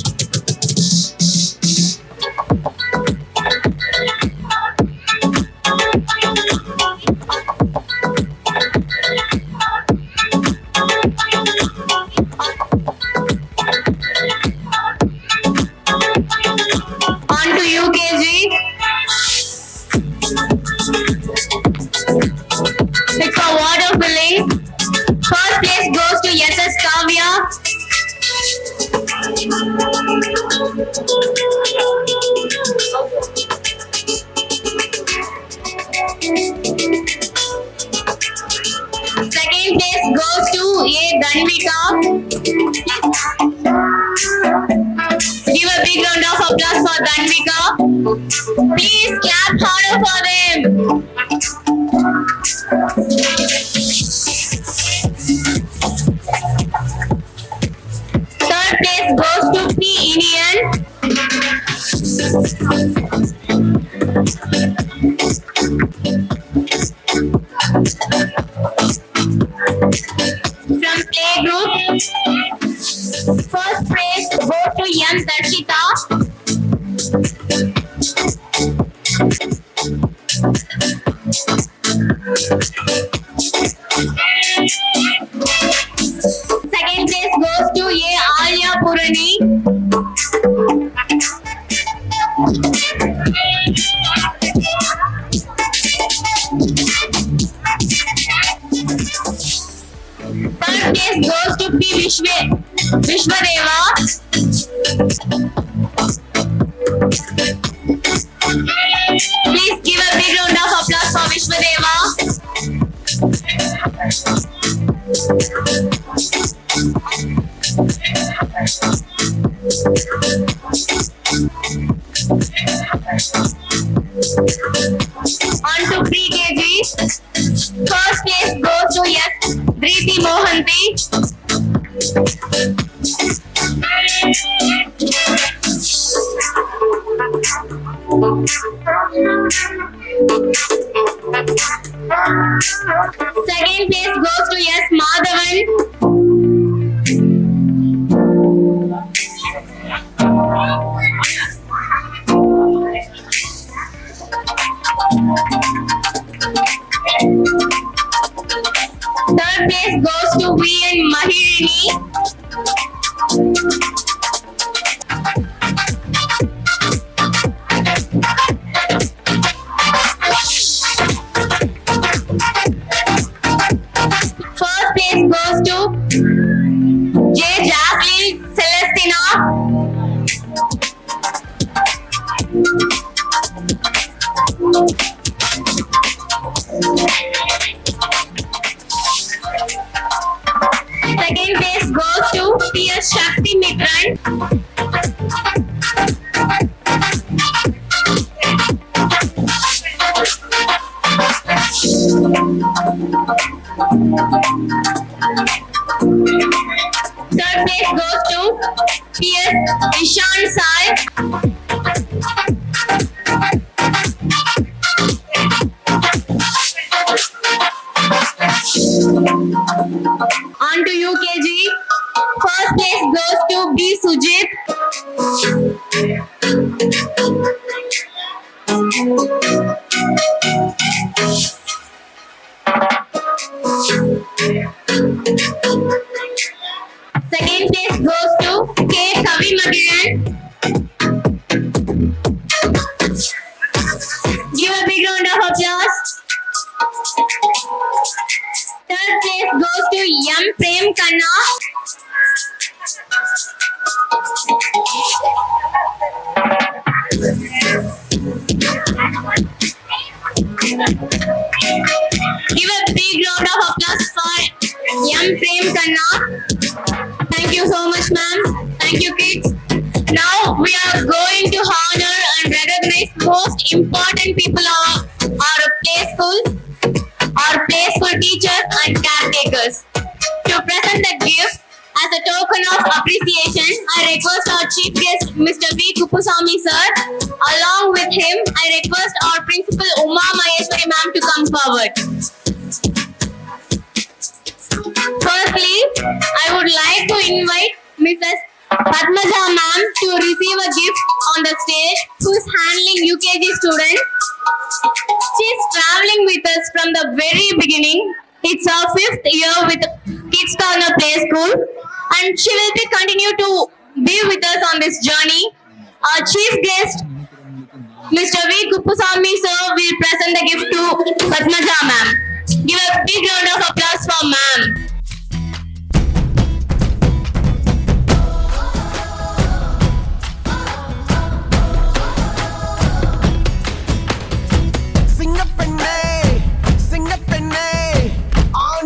On to UKG. It's for water filling. First place goes to SS Kavya. Second place goes to A. Dhanvika. Give a big round of applause for Dhanvika. Please clap harder for them. Third place goes to P. Indian. From playgroup, first place goes to M. Darshita. Second place goes to A. Alia Purani. Third place goes to P. Vishwadeva. Please give a big round of applause for Vishwadeva. On to pre-KG. First place goes to S. Dhriti Mohanty. Second place goes to S. Madhavan. Third place goes to V. N. Mahirini. First place goes to J. Jacqueline Celestina. Second place goes to T.S. Shakti Mitran. Third place goes to P.S. Ishan Sai. On to UKG. First place goes to B. Sujit. Second place goes to K. Kavi Magiran. Give a big round of applause. Third place goes to M. Prem Khanna. Give a big round of applause for M. Prem Khanna. Thank you so much, ma'am. Thank you, kids. Now we are going to honor and recognize most important people of our play school teachers and caretakers. To present the gift as a token of appreciation, I request our chief guest, Mr. V. Kuppusamy sir. Along with him, I request our principal Uma Maheshwari ma'am to come forward. Firstly, I would like to invite Mrs. Padmaja ma'am to receive a gift on the stage, who is handling UKG students. She is traveling with us from the very beginning. It's her 5th year with Kids Corner Play School, and she will be continue to be with us on this journey. Our chief guest, Mr. V. Kuppusamy sir, will present the gift to Padmaja ma'am. Give a big round of applause for ma'am.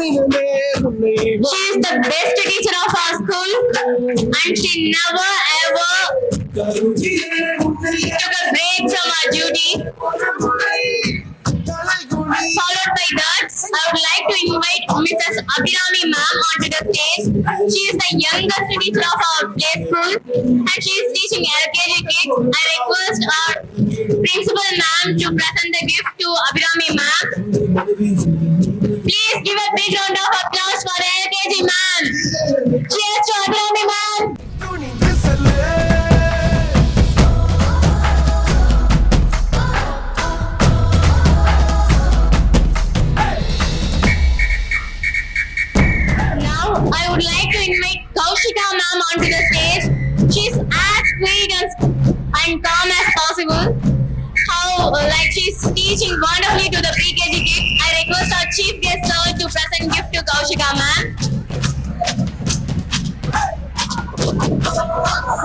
She is the best teacher of our school, and she never ever took a break from her duty. Followed by that, I would like to invite Mrs. Abhirami ma'am onto the stage. She is the youngest teacher of our play school, and she is teaching LKG kids. I request our principal ma'am to present the gift to Abhirami ma'am. Please give a big round of applause for LKG ma'am. Cheers to Abhirami ma'am. Now I would like to invite Kaushika ma'am onto the stage. She's as sweet and calm as possible. She's teaching wonderfully to the pre-KG kids. I request our chief guest sir to present gift to Kaushika ma'am.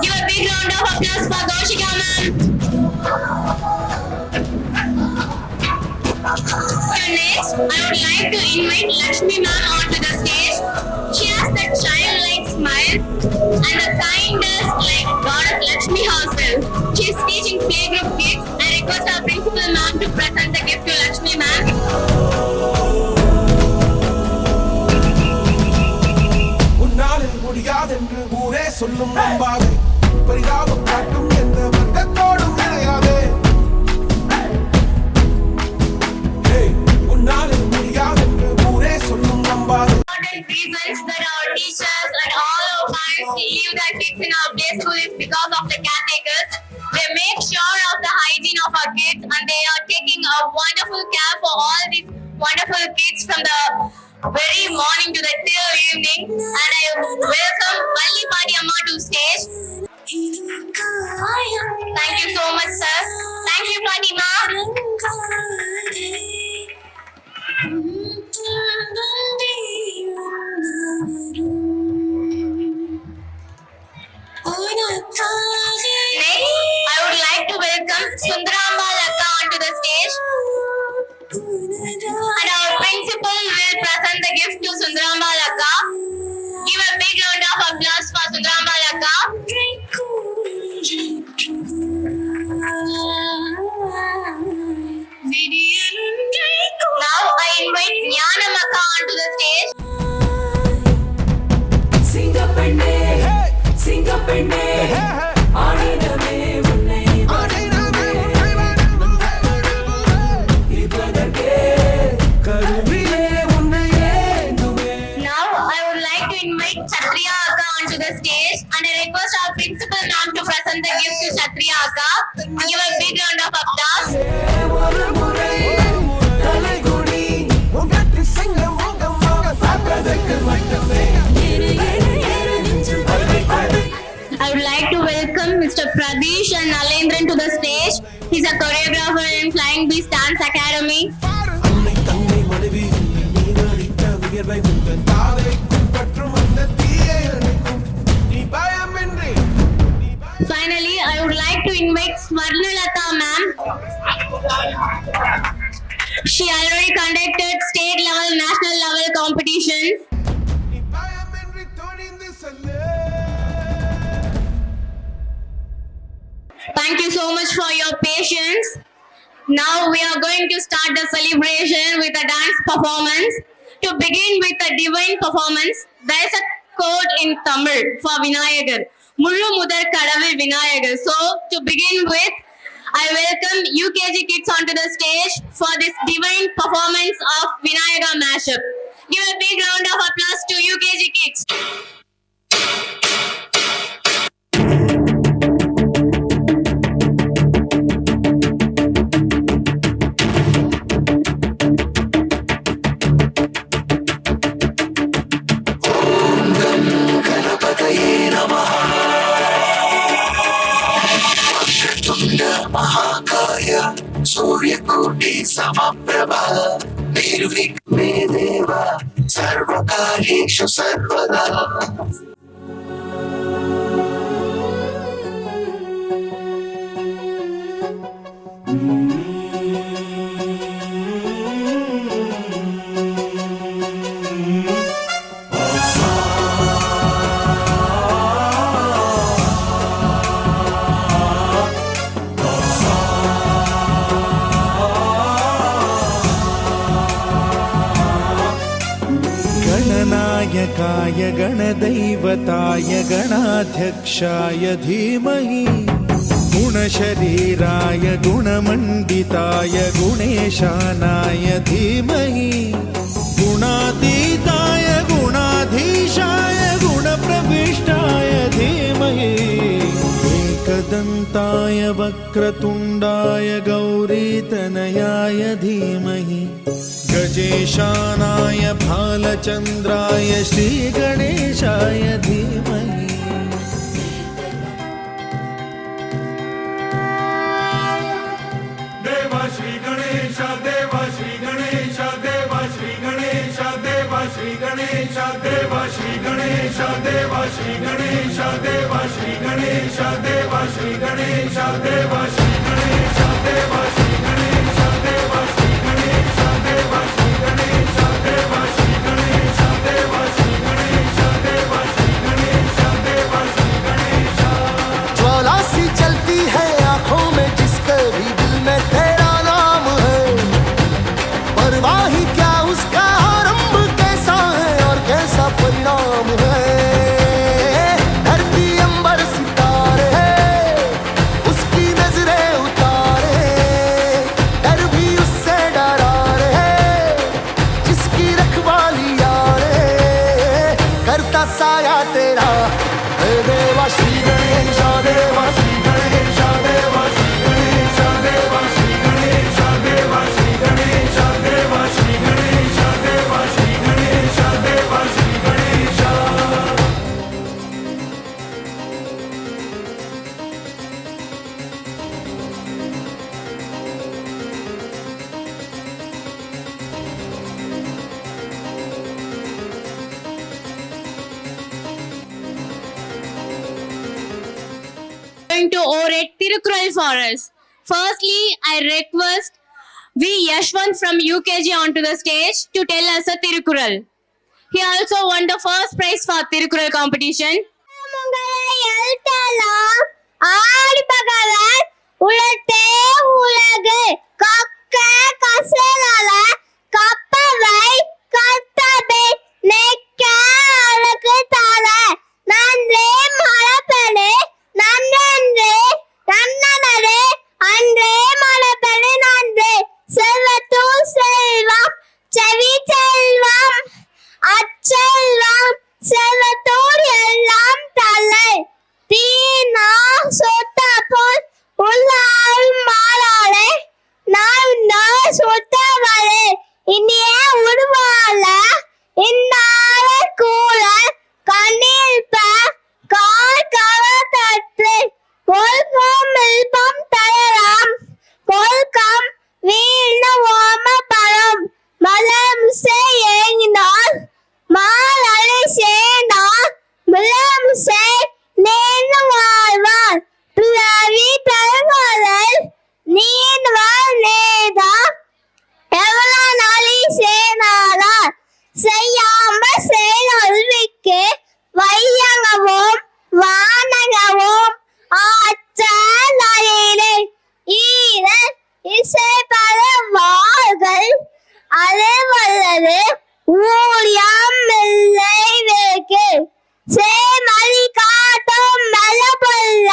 Give a big round of applause for Kaushika ma'am. and the kindest like Goddess Lakshmi herself. She is teaching playgroup kids. I request our principal ma'am to present the gift to Lakshmi ma'am. உன்னாலே முடியாதென்று ஊரே சொல்லும் நம்பாது பரிதாபம் காட்டும் எந்த வர்க்கத்தோடும் இணையாதே உன்னாலே முடியாதென்று ஊரே சொல்லும் நம்பாது. Important reasons that our teachers and all our parents leave their kids in our play school is because of the caretakers. They make sure of the hygiene of our kids and they are taking a wonderful care for all these wonderful kids from the very morning to the till evening. And I welcome Valli Padi Amma to stage. Thank you so much, sir. Thank you, Fatima. Next, I would like to welcome Sundaramba Lakka onto the stage. And our principal will present the gift to Sundaramba Lakka. Give a big round of applause for Sundaramba Lakka. Now I invite Jnanam Akka onto the stage. சிங்கப்பெண்ணே சிங்கப்பெண்ணே ஆடினமே உன்னை இப்பதற்கே கருவிலே உன்னை ஏந்துமே. Now I would like to invite Kshatriya Akka onto the stage and I request our principal ma'am to present the gift to Kshatriya Akka. Give a big round of applause. ஒரு முறை தலைகுனி உங்கட்டு சிங்கம் முகமாக பார்ப்பதற்கு மட்டுமே. I would like to welcome Mr. Pradesh and Nalendran to the stage. He's a choreographer in Flying Beast Dance Academy. அன்னை தந்தை மனைவி நீ நடித்த வியர்வை உங்கள் தாதைக்கும் பற்றும் அந்த தீயை அணைக்கும் நீ பயமின்றி Finally, I would like to invite Swarnalatha ma'am. She already conducted state level, national level competitions. நீ பயமின்றி துணிந்து cell. Thank you so much for your patience. Now we are going to start the celebration with a dance performance. To begin with the divine performance, there is a quote in Tamil for Vinayagar. Mulu Mudar Kadavil Vinayagar. So to begin with, I welcome UKG kids onto the stage for this divine performance of Vinayagar mashup. Give a big round of applause to UKG kids. गणपतये नमः वक्रतुण्ड महाकाय सूर्यकोटि समप्रभा निर्विघ्ने देव सर्वकार्येषु सर्वदा. गणनायकाय गणदैवताय गणाध्यक्षाय धीमहि गुणशरीराय गुणमण्डिताय गुणेशानाय धीमहि गुणातीताय गुणाधीशाय गुणप्रविष्टाय धीमहि एकदन्ताय वक्रतुण्डाय गौरीतनयाय धीमहि गजेशानाय भालचन्द्राय श्रीगणेशाय धीमहि. देवा श्री गणेश देवा श्री गणेश देवा श्री गणेश देवा श्री गणेश देवा श्री गणेश देवा श्री गणेश देवा श्री गणेश देवा श्री गणेश देवा श्री गणेश देवा श्री गणेश देवा श्री गणेश देवा श्री गणेश देवा श्री गणेश देवा श्री गणेश देवा श्री गणेश देवा going to orate Tirukural for us. Firstly, I request V. Yashwant from UKG onto the stage to tell us a Tirukural. He also won the first prize for Tirukural competition. ஆடிபகவர் உலத்தே உலகு கக்க கசலல கப்பவை கத்தபே நெக்க அழகு தல நன்றே மலப்பனே நன்றே நன்னனரே அன்றே மலப்பனே நன்றே செல்வத்தூ செல்வம் செவி செல்வம் அச்செல்வம் செல்வத்தோடு எல்லாம் தலை தீனா சொத்தப்போல் உள்ளாரும் மாறாளே நான் சொத்தவளே இனிய உருவாள இன்னார கூட கண்ணில் கால் கவத்தற்று கொள்கம் இல்பம் தயலாம் கொள்கம் வீண ஓம பழம் மலம் ஏங்கினால் மாலை சேனால் மிளம் சே நேர்ந்து வாழ்வார் பிறவி பெருங்கடல் நீண்வாள் நேதா எவ்வளோ நாளை சேனாளா செய்யாம செயல்விக்கு வையகவும் வானகவும் ஆற்றலே ஈர இசை பல வாழ்கள் அது வல்லது ஊழியம் இல்லை வேக்கு சேமலி காட்டும் மெலபுள்ள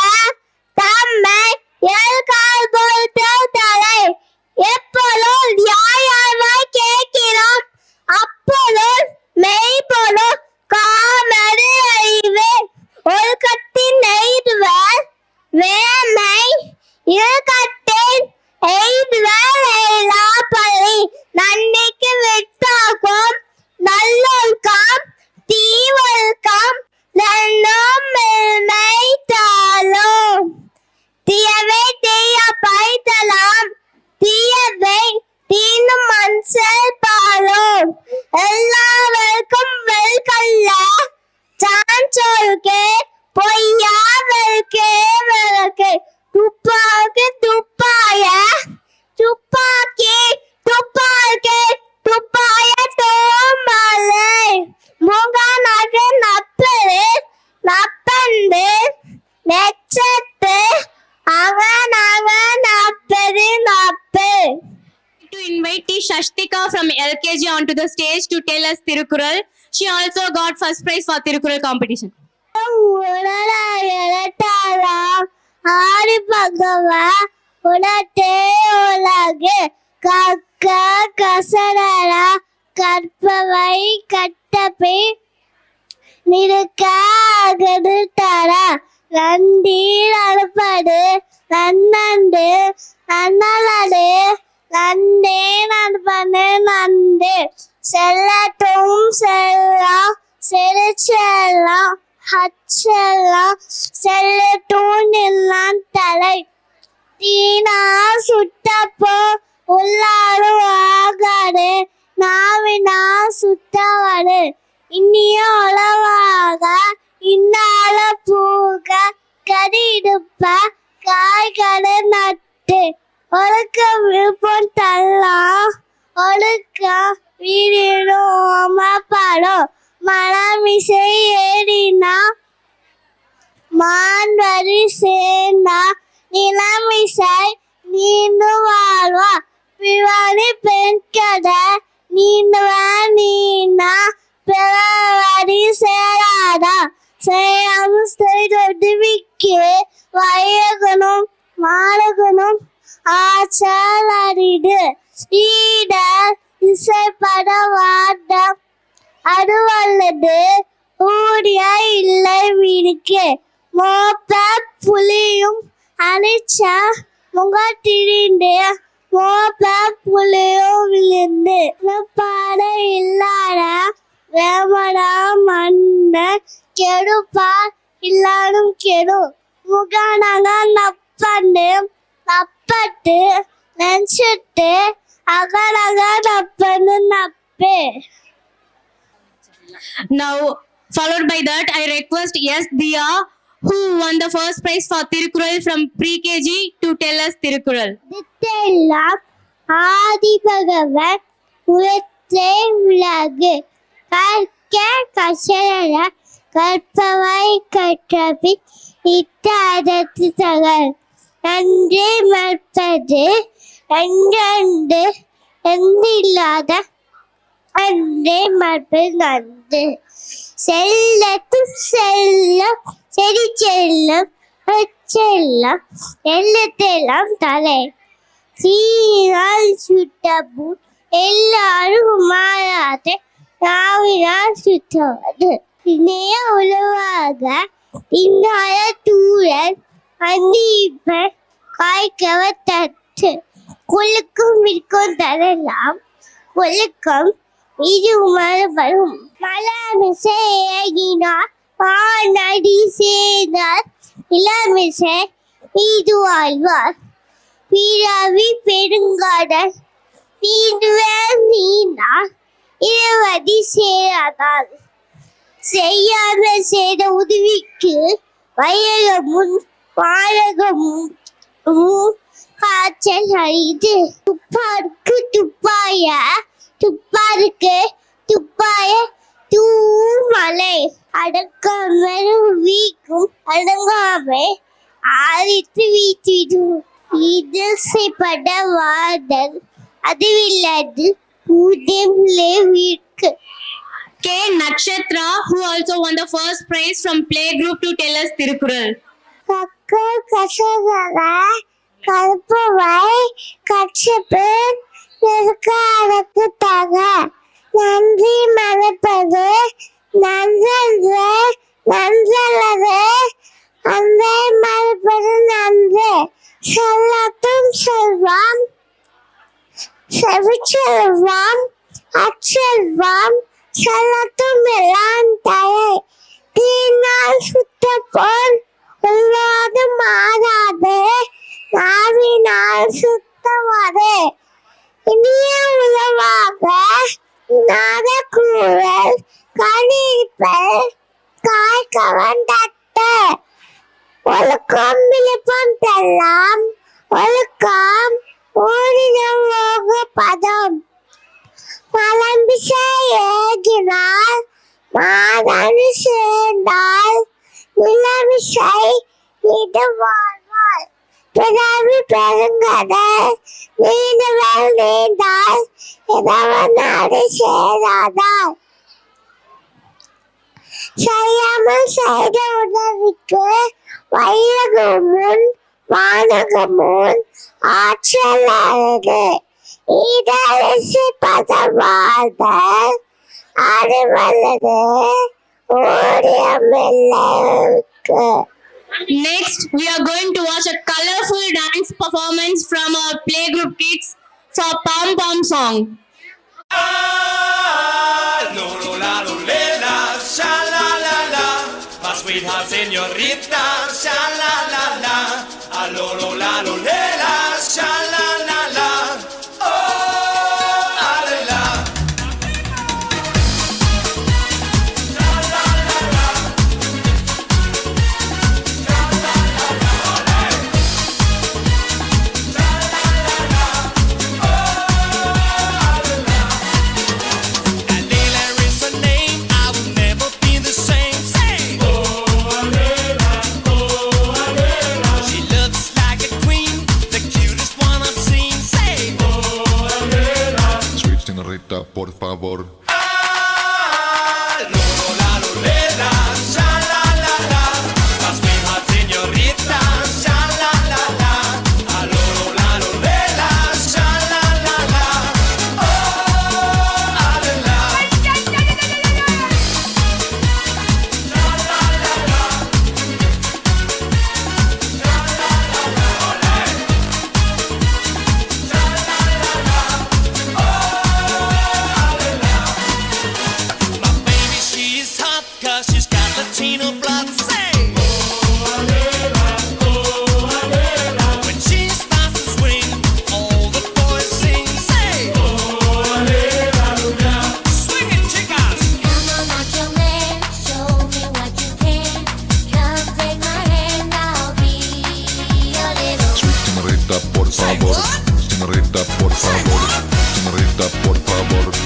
தம்மை எல்கால் பொறுத்து தலை எப்பொழுது யாயாவாய் கேட்கிறோம் அப்பொழுது மெய்ப்பொருள் காமரு அறிவே ஒழுக்கத்தின் எய்துவர் வேமை இருக்கத்தின் எய்துவர் எல்லா பள்ளி நன்மைக்கு விட்டாகும் நல்லொழுக்கம் தீவொழுக்கம் நன்னும் மெய்த்தாலும் தீயவை தீய பைத்தலாம் தீயவை தீனும் மன்சல் பாலும் எல்லாவருக்கும் வெல்கல்ல சான்றோர்க்கே பொய்யாவருக்கே விளக்கு துப்பாக்கு துப்பாய துப்பாக்கி துப்பாக்கி துப்பாய தோமலை முகநக நப்பரு நப்பந்து நெச்சத்து Aga Naga நப்பரு நப்பு. To invite T. Shashtika from LKG onto the stage to tell us Tirukural. She also got first prize for Tirukural competition. ஆடி பகவா உலத்தே உலகு கக்க கசடரா கற்பவை கட்டப்பை நிற்க அகடு தர நந்தீர் அறுப்படு நன்னண்டு நன்னலடு நந்தே நண்பனு நந்து செல்லட்டும் செல்லம் செல்லம் ஹச்செல்லாம் செல்லட்டும் நில்லான் தலை தீனா சுட்டப்போ உள்ளாரு ஆகாடு நாவினா சுட்டவாடு இன்னிய உளவாக இன்னால பூக கடிடுப்ப காய்கடை நட்டு ஒழுக்க விருப்பம் தள்ளலாம் ஒழுக்க வீடிடும் படம் மனமிசை ஏறினா மான்வரி சேர்ந்தா நிலமிசை நீண்டு வாழ்வா பிவாடி பெண் கடை நீண்டுவா நீனா பிறவடி சேராதா செய்யாம செய்தொடுவிக்கு வயகனும் மாடகனும் ஆச்சால் அறிடு ஈட இசைப்பட வாட்டம் அதுவல்லது ஊடியா இல்லை வீடுக்கு மோப்ப புலியும் அணிச்சா முகத்திரிந்து மோப்ப புலியும் விழுந்து பாட இல்லாத வேமடா மண்ண கெடுப்பா இல்லாடும் கெடு முகநக நப்பண்டு நப்பட்டு நெஞ்சிட்டு அகலக நப்பன்னு நப்பு. Now, followed by that, I request S. Diya who won the first prize for Tirukkural from pre-KG to tell us Tirukkural. இதெல்லாம் ஆதிபகவன் உயர்த்தே உலகு கற்க கசர கற்பவை கற்றபின் இட்டதத்து தகல் நன்றே மற்பது நன்றன்று எந்தில்லாத அன்றே மற்பது நன்று செல்லத்தும் செல்லம் செடி செல்லம் செல்லம் எல்லத்தெல்லாம் தலை சீரால் சுட்டபும் எல்லாரும் மாறாத நாவினால் சுற்றுவது இணைய உழவாக இன்னாய தூரல் அந்தீப்ப காய்க்கவ தட்டு குலுக்கும் விற்கும் தரலாம் குலுக்கம் இது வரும் மலமிசை ஏகினார் வானடி சேர்ந்தார் இளமிசை மீது வாழ்வார் பிறவி பெருங்காடல் நீண்டுவேல் நீண்டார் இருவதி சேராதார் செய்யாம செய்த உதவிக்கு வயகமும் வாழகமும் காய்ச்சல் அழிது துப்பாருக்கு துப்பாய துப்பாருக்கு துப்பாய தூமலை அடக்காமல் வீக்கும் அடங்காமை ஆரித்து வீட்டிடும் இது செய்யப்பட்ட வாதல் அதுவில்லது ஊதியமில்லை week. K. Nakshatra, who also won the first prize from playgroup to tell us Tirukkural. கக்கு கசகர கருப்பவை கச்சப்பேன் நெருக்காரக்கு தக நன்றி மறப்பது நன்றன்று நன்றல்லது அன்பை மறப்பது நன்று செல்லத்தும் செல்வம் செவிச்செல்வம் அச்செல்வம் செல்லத்தும் எல்லாம் தலை தீனால் சுத்த போல் உள்ளாது மாறாது நாவினால் சுத்தவாது இனிய உணவாக நாதக்கூறல் கணிப்பல் காய்கவன் தட்டு ஒழுக்கம் விழுப்பம் பெல்லாம் ஒழுக்கம் ஊரினோக பதம் மலம்பிசை ஏகினால் மாதனு சேர்ந்தால் நிலமிசை இது வாழ்வாள் பிறவி பெருங்கடல் நீண்டவள் நீந்தால் இதவன் நாடு சேராதாள் செய்யாமல் செய்த உதவிக்கு வையகமுன் வானகமுன் ஆற்றல் அழகு இதரசி பதவாழ்தல் அறிவல்லது ஓடியமில்லைக்கு. Next, we are going to watch a colorful dance performance from our playgroup kids for Pom Pom song. Lola, Lolela, sha la la la, my sweetheart señorita, sha la la la, a Lola, Lolela, sha la la la, oh, alela. She looks like a queen, the cutest one I've Señorita, por favor. Señorita, por favor.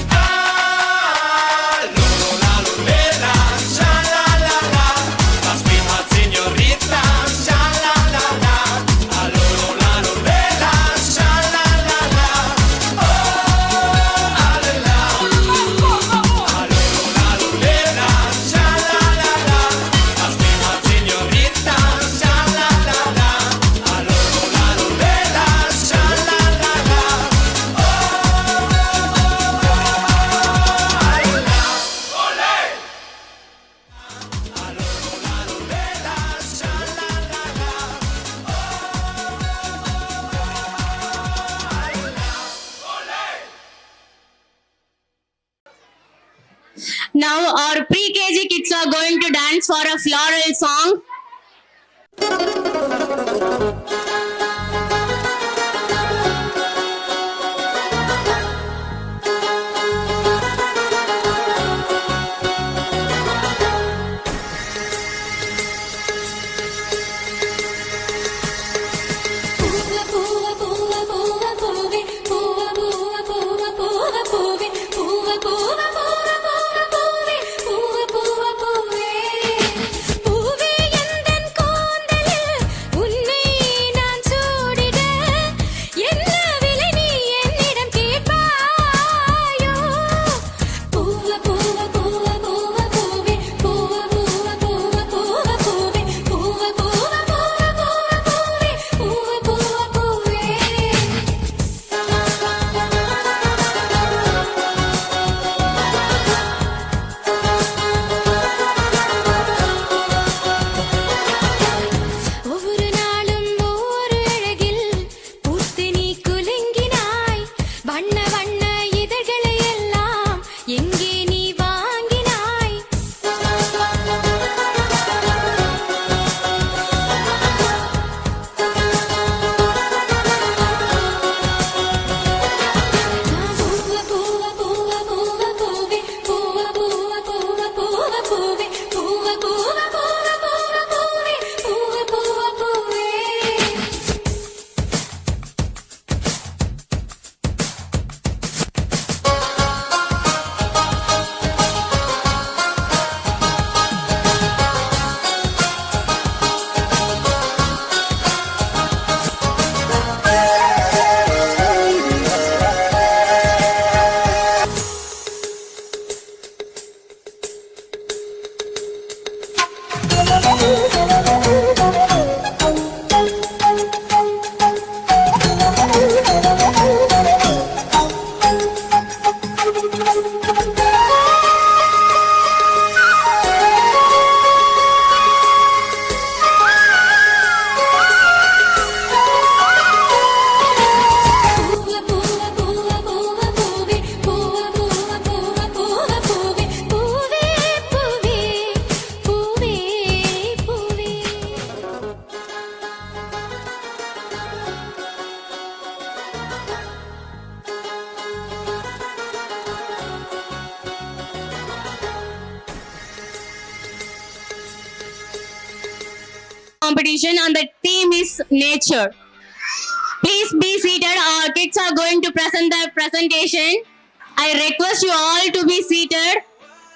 Now our pre-KG kids are going to dance for a floral song. Competition and the team is nature. Please be seated. Our kids are going to present their presentation. I request you all to be seated.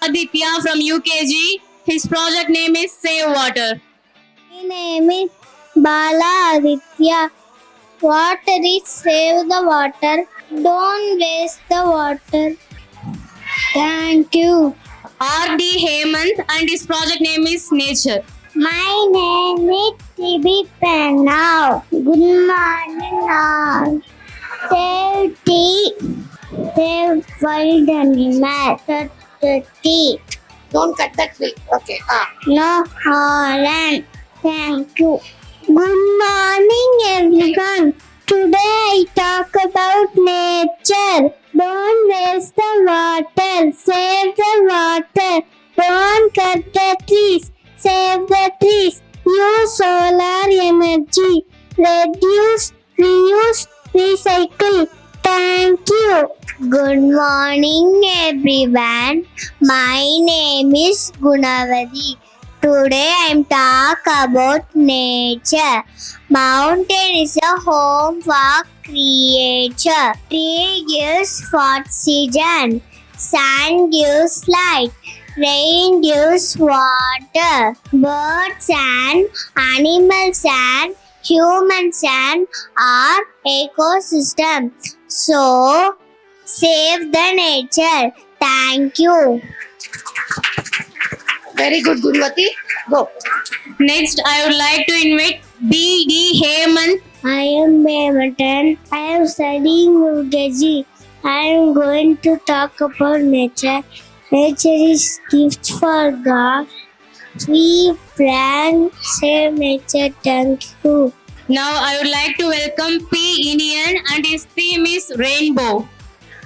Aditya from UKG. His project name is Save Water. My name is Bala Aditya. Water is save the water. Don't waste the water. Thank you. R.D. Hemant and his project name is Nature. My name is Tibi Pranav. Good morning all. Save tea. Save wild animal. Cut the tea. Don't cut that tree. Okay. No Holland. Thank you. Good morning everyone. Today I talk about nature. Don't waste the water. Save the water. Don't cut the trees. Save the trees. Use solar energy. Reduce, reuse, recycle. Thank you. Good morning everyone. My name is Gunavadi. Today I'm talk about nature. Mountain is a home for creature. Tree gives oxygen. Sun gives light. Rain gives water. Birds and animals and humans and our ecosystem. So save the nature. Thank you. Very good, Gunvati. Go. Next, I would like to invite B.D. Hemant. I am Hemant. I am studying UKG. I am going to talk about nature. Nature is gift for God. We plant, save nature. Thank you. Now, I would like to welcome P. Indian and his theme is Rainbow.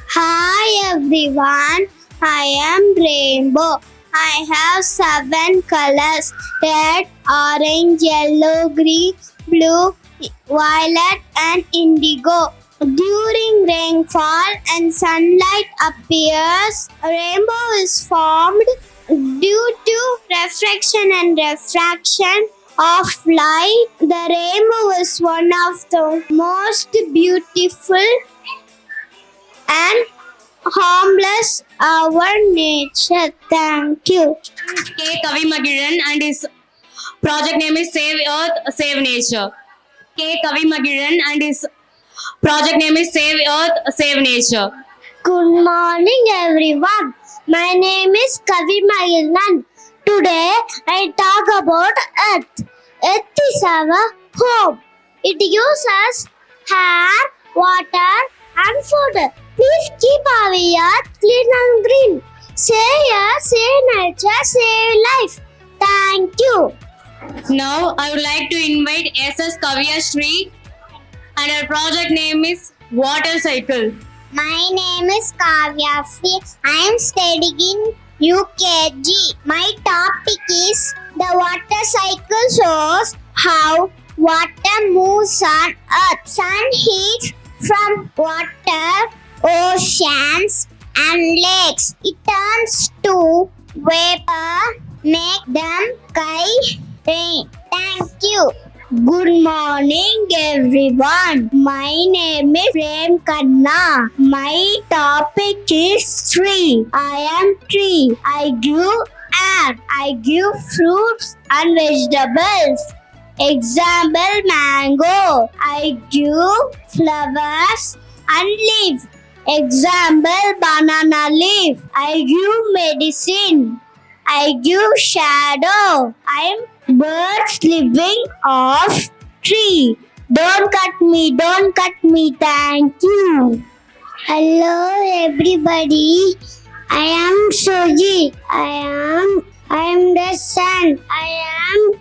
Hi everyone. I am Rainbow. I have 7 colors: red, orange, yellow, green, blue, violet, and indigo. During rainfall and sunlight appears, a rainbow is formed due to reflection and refraction of light. The rainbow is one of the most beautiful and harmless our nature. Thank you. K. Kavimagiran and his project name is Save Earth, Save Nature. K. Kavimagiran and his project name is Save Earth, Save Nature. Good morning everyone. My name is Kavi Mayilan. Today I talk about Earth. Earth is our home. It gives us air, water and food. Please keep our earth clean and green. Save earth, save nature, save life. Thank you. Now, I would like to invite S.S. Kavya Shri and her project name is Water Cycle. My name is Kavya Sri. I am studying UKG. My topic is the water cycle shows how water moves on earth. Sun heat from water, oceans and lakes. It turns to vapor, make them sky rain. Thank you. Good morning everyone. My name is Prem Kanna. My topic is tree. I am tree. I give air. I give fruits and vegetables. Example mango. I give flowers and leaf. Example banana leaf. I give medicine. I give shadow. I am birds living off tree. Don't cut me, don't cut me. Thank you. Hello everybody. I am Soji. I am the sun.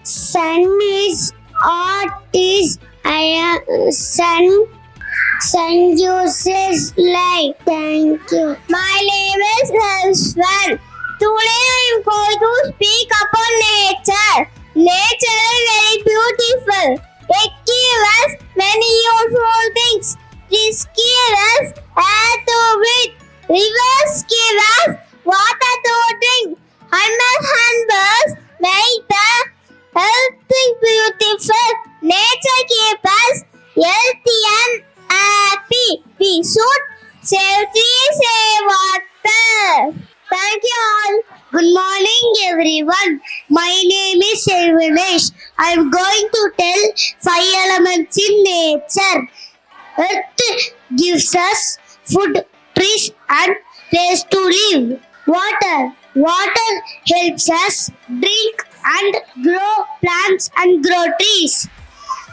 Sun is artist. I am sun. Sun uses light. Thank you. My name is Elswan. Today I am going to speak upon nature. Nature is very beautiful. It gives us many useful things. Trees give us air to breathe. Rivers give us water to drink. Animals and birds make the healthy beautiful. Nature keeps us healthy and happy. We should save trees, save water. Thank you all. Good morning everyone. My name is Selvanesh. I am going to tell 5 elements in nature. Earth gives us food, trees and place to live. Water. Water helps us drink and grow plants and grow trees.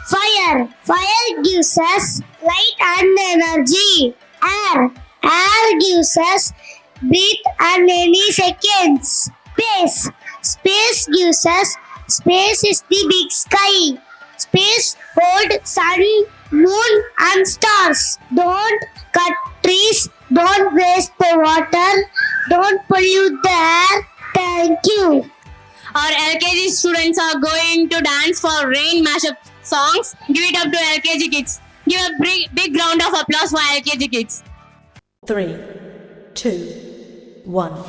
Fire. Fire gives us light and energy. Air. Air gives us breathe and many seconds. Space. Space gives us, space is the big sky. Space holds sun, moon and stars. Don't cut trees, don't waste the water, don't pollute the air. Thank you. Our LKG students are going to dance for rain mashup songs. Give it up to LKG kids. Give a big round of applause for LKG kids. 3, 2, 1.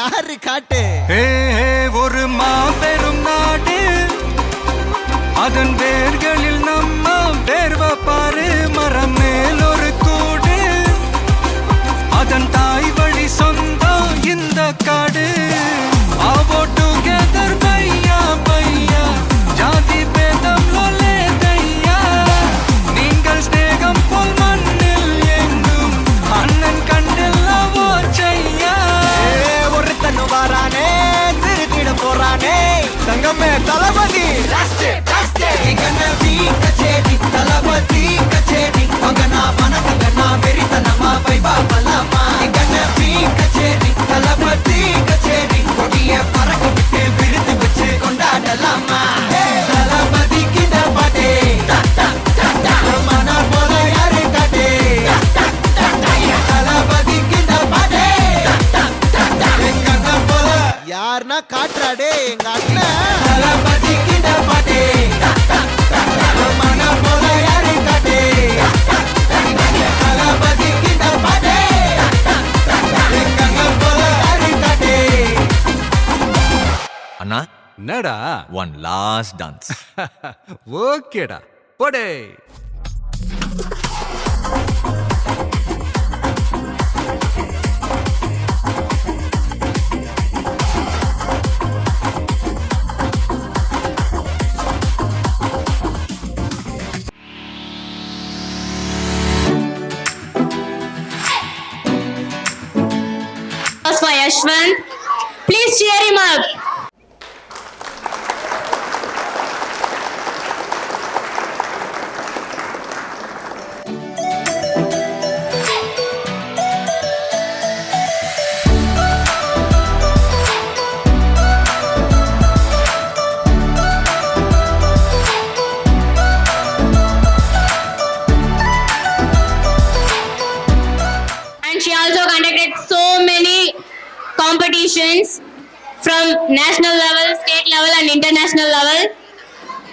யாரு காட்டு ஒரு மாபெரும் நாடு அதன் வேர்களில் நம்ம வேர்வ பாரு மரம் மேல் ஒரு கூடு அதன் தாய் வழி சொந்தம் இந்த காடு ஆவோ டுகெதர் பையா பையா ஜாதி பேதம் லோலே தையா நீங்கள் ஸ்நேகம் போல் மண்ணில் எங்கும் அண்ணன் கண்டெல்லவோ செய்யா ஒருத்தன் வாரானே திருத்திட போறானே தங்கமே தளபதி கச்சேரி தளபதி கச்சேரி மகனா மனகனா வெறித்தனமா வைபா பலமா கச்சேரி தளபதி கச்சேரி கொடிய பறக்க விட்டு விருது வச்சு கொண்டாடலாமா தளபதி கிட்ட பாட்டே மன போல யாரு காட்டே தளபதி கிட்ட பாட்டே எங்க அண்ணன் போல யாருன்னா காட்டுறாடே எங்க அண்ணன் தளபதி கிட்ட பாட்டே மன போல யாரு காட்டே தளபதி கிட்ட பாட்டே எங்க அண்ணன் போல யாரு காட்டே அண்ணா என்னடா ஒன் லாஸ்ட் டான்ஸ் ஓகேடா போடே For Yashwant, please cheer him up. And she also conducted so many competitions from national level, state level and international level.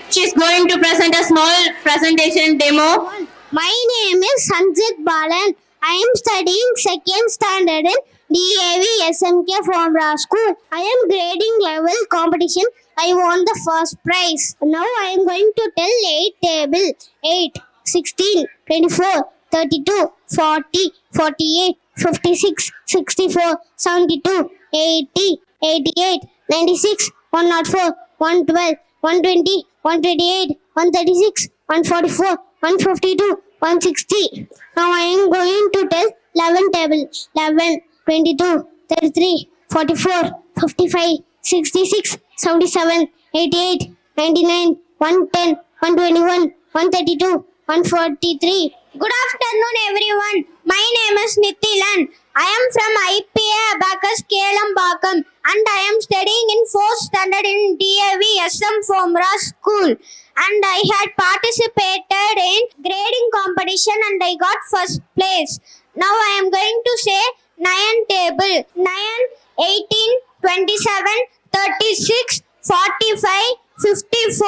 She is going to present a small presentation demo. My name is Sanjit Balan. I am studying second standard in DAV SMK Formula School. I am grading level competition. I won the first prize. Now I am going to tell 8 table. 8, 16, 24, 32, 40, 48, 56, 64, 72, 80, 88, 96, 104, 112, 120, 128, 136, 144, 152, 160. Now I am going to tell 11 table. 11, 22, 33, 44, 55, 66, 77, 88, 99, 110, 121, 132, 143. Good afternoon everyone. My name is Nithilan. I am from IPA Abacus Kelambakam and I am studying in 4th standard in DAV SM Formula School. And I had participated in grading competition and I got first place. Now I am going to say 9 table. 9, 18, 27, 36, 45, 54,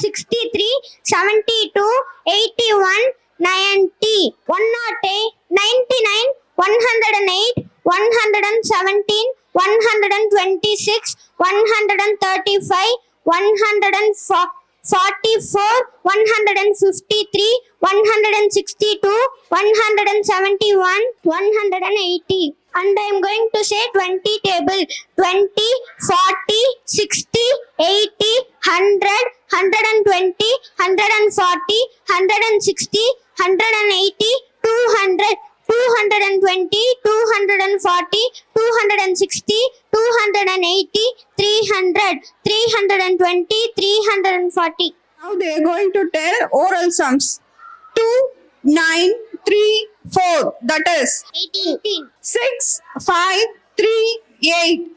63, 72, 81, 90, 108, 99, 108, 117, 126, 135, 144, 153, 162, 171, 180. And I am going to say 20 table. 20, 40, 60, 80, 100, 120, 140, 160, 180, 200, 220, 240, 260, 280, 300, 320, 340. Now they are going to tell oral sums. 2, 9, 3, 4. That is 18, 6, 5, 3, 8.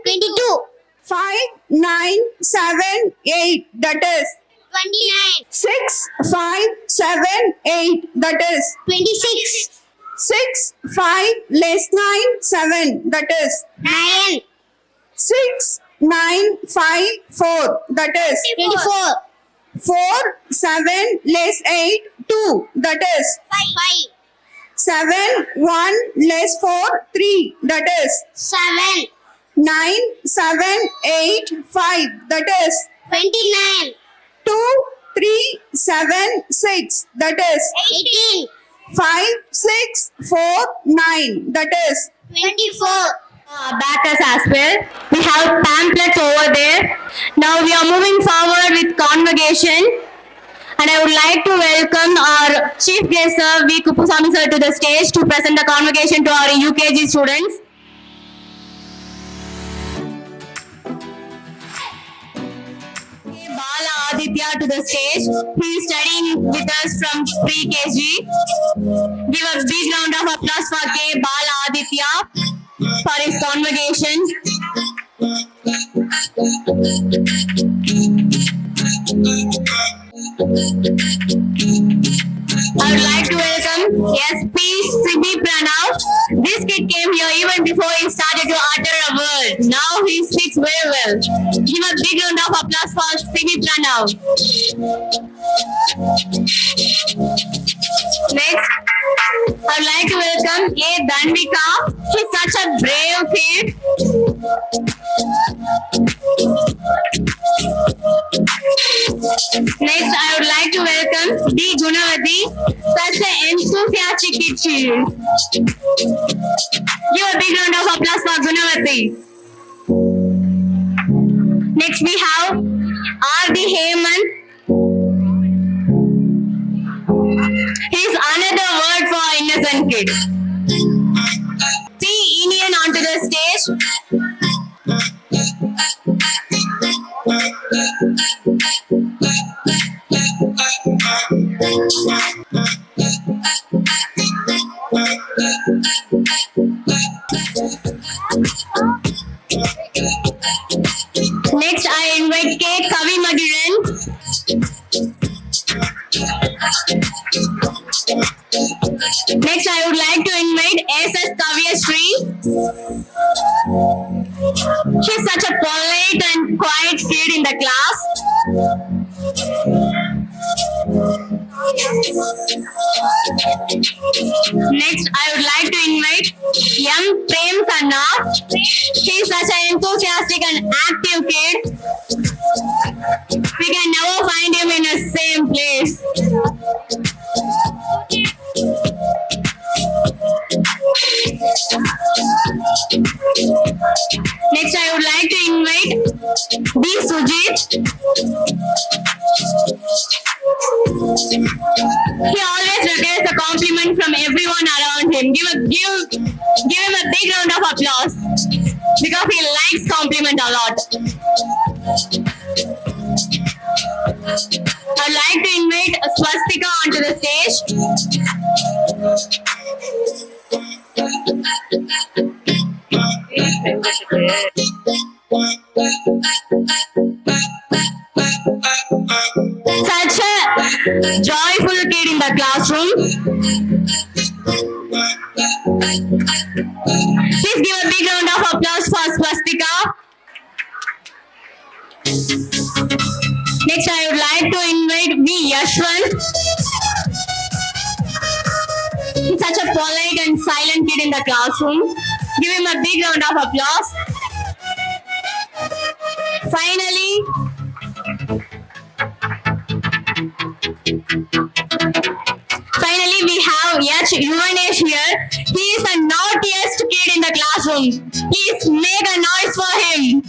22, 5, 9, 7, 8. That is 29, 6, 5, 7, 8. That is 26, 6, 5, less 9, 7. That is 9, 6, 9, 5, 4. That is 24, 4, 7, less 8, 2. That is 5, 7, 1, less 4, 3. That is 7, 9, 7, 8, 5. That is 29, 2, 3, 7, 6. That is 18, 5, 6, 4, 9. That is 24. Abacus as well. We have pamphlets over there. Now we are moving forward with convocation. And I would like to welcome our chief guest sir, V. Kuppusamy sir, to the stage to present the convocation to our UKG students. Bala Aditya to the stage. He is studying with us from pre-KG. Give a big round of applause for K. Bala Aditya for his convocation. I would like to welcome SP Sibi Pranav. This kid came here even before he started to utter a word. Now he speaks very well. Give a big round of applause for Sibi Pranav. Next, I would like to welcome A. Danvika. He's such a brave kid. Next, I would like to welcome D. Gunavati, such an enthusiastic kid she is. Give a big round of applause for Gunavati. Next, we have R.D. Heyman. He is another word for innocent kid. P. Inian onto the stage. Next, I invite K. Kavi Madhuran. Next, I would like to invite S.S. Kavyashree. She's such a polite and quiet kid in the class. Next, I would like to invite M. Prem Khanna. He's such an enthusiastic and active kid. We can never find him in the same place. Next, I would like to invite B. Sujit. He always returns a compliment from everyone around him. Give him a big round of applause because he likes compliment a lot. I'd like to invite Swastika onto the stage. Such a joyful kid in the classroom. Please give a big round of applause for Swastika. Next, I would like to invite V. Yashwant. He's such a polite and silent kid in the classroom. Give him a big round of applause. Finally, we have Yach Yuvanesh here. He is the naughtiest kid in the classroom. Please make a noise for him.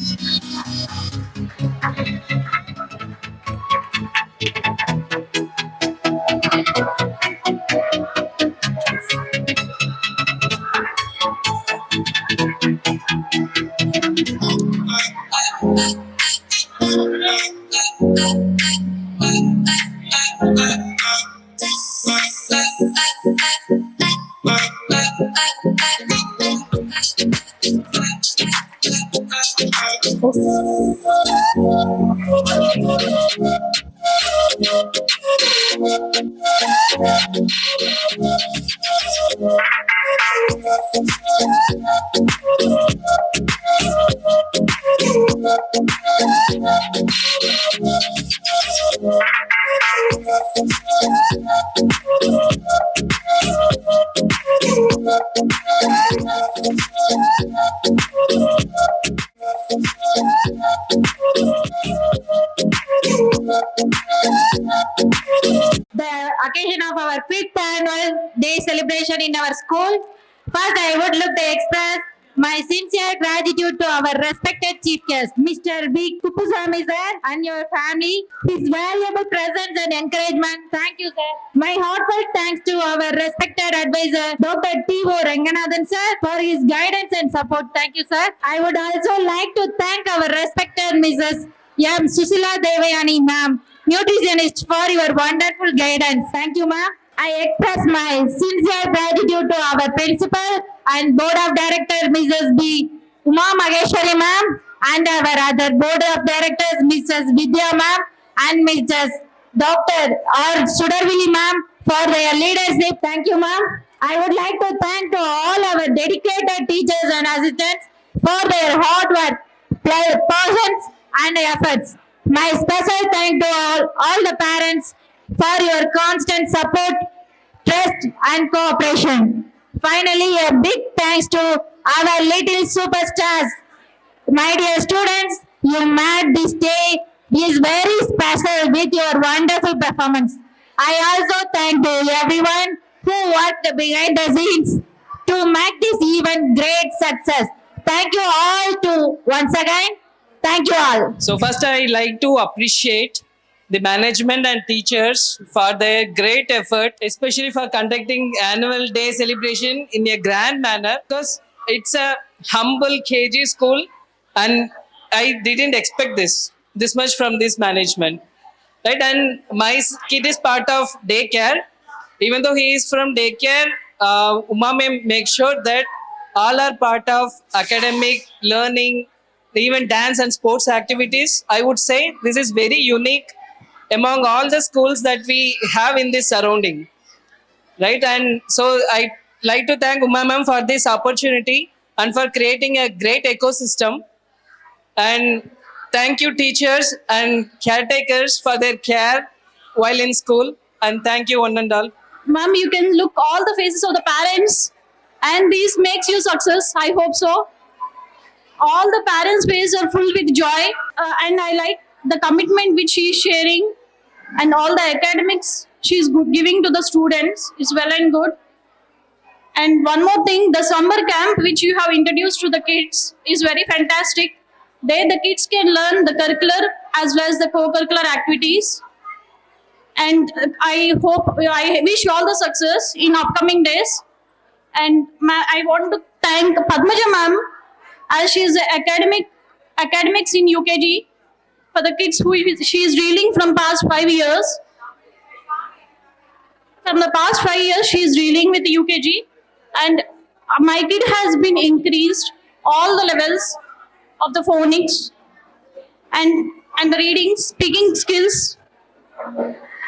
occasion of our 5th annual day celebration in our school. First, I would like to express my sincere gratitude to our respected chief guest, Mr. B. Kuppusamy sir, and your family. His valuable presence and encouragement. Thank you, sir. My heartfelt thanks to our respected advisor, Dr. T.O. Ranganathan sir, for his guidance and support. Thank you, sir. I would also like to thank our respected Mrs. M. Susila Devayani ma'am, nutritionist, for your wonderful guidance. Thank you, ma'am. I express my sincere gratitude to our principal and board of directors, Mrs. B. Uma Maheshwari ma'am, and our other board of directors, Mrs. Vidya ma'am and Mrs. Dr. R. Sudarvili ma'am, for their leadership. Thank you, ma'am. I would like to thank to all our dedicated teachers and assistants for their hard work, passions and efforts. My special thank to all the parents for your constant support, trust and cooperation. Finally, a big thanks to our little superstars. My dear students, you made this day is very special with your wonderful performance. I also thank to everyone who worked behind the scenes to make this event great success. Thank you all to once again. Thank you all. So first I like to appreciate the management and teachers for their great effort, especially for conducting annual day celebration in a grand manner, because it's a humble KG school and I didn't expect this much from this management, right? And my kid is part of daycare. Even though he is from daycare, Uma may make sure that all are part of academic learning, even dance and sports activities. I would say this is very unique among all the schools that we have in this surrounding, right? And so I like to thank Uma ma'am for this opportunity and for creating a great ecosystem. And thank you teachers and caretakers for their care while in school. And thank you one and all. Ma'am, you can look all the faces of the parents and this makes you success. I hope so. All the parents' faces are full with joy and I like the commitment which she is sharing and all the academics she is giving to the students is well and good. And one more thing, the summer camp which you have introduced to the kids is very fantastic. There the kids can learn the curricular as well as the co-curricular activities. And I wish you all the success in upcoming days. And I want to thank Padmaja ma'am as she is academics in UKG for the kids who she is dealing from past 5 years. From the past 5 years, she is dealing with the UKG, and my kid has been increased all the levels of the phonics and the reading, speaking skills,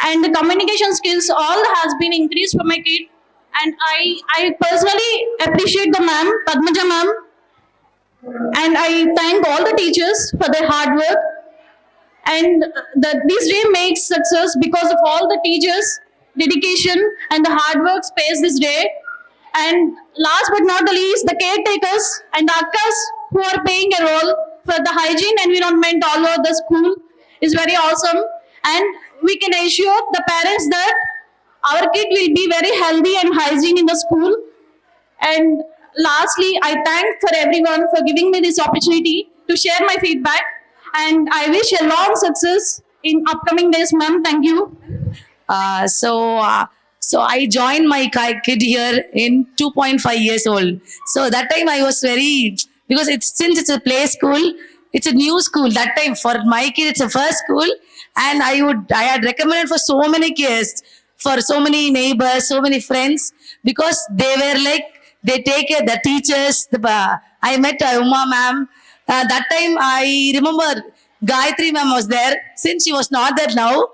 and the communication skills. All has been increased for my kid, and I personally appreciate the ma'am, Padmaja ma'am, and I thank all the teachers for their hard work. And this day makes success because of all the teachers' dedication and the hard work space this day. And last but not the least, the caretakers and the akkas who are playing a role for the hygiene environment all over the school is very awesome. And we can assure the parents that our kid will be very healthy and hygiene in the school. And lastly, I thank for everyone for giving me this opportunity to share my feedback. And I wish a long success in upcoming days, ma'am. Thank you. So I joined my kid here in 2.5 years old. So that time I was because since it's a play school, it's a new school. That time for my kid, it's a first school. And I had recommended for so many kids, for so many neighbors, so many friends, because they were they take care, the teachers. I met Uma ma'am. That time I remember Gayatri ma'am was there. Since she was not there now,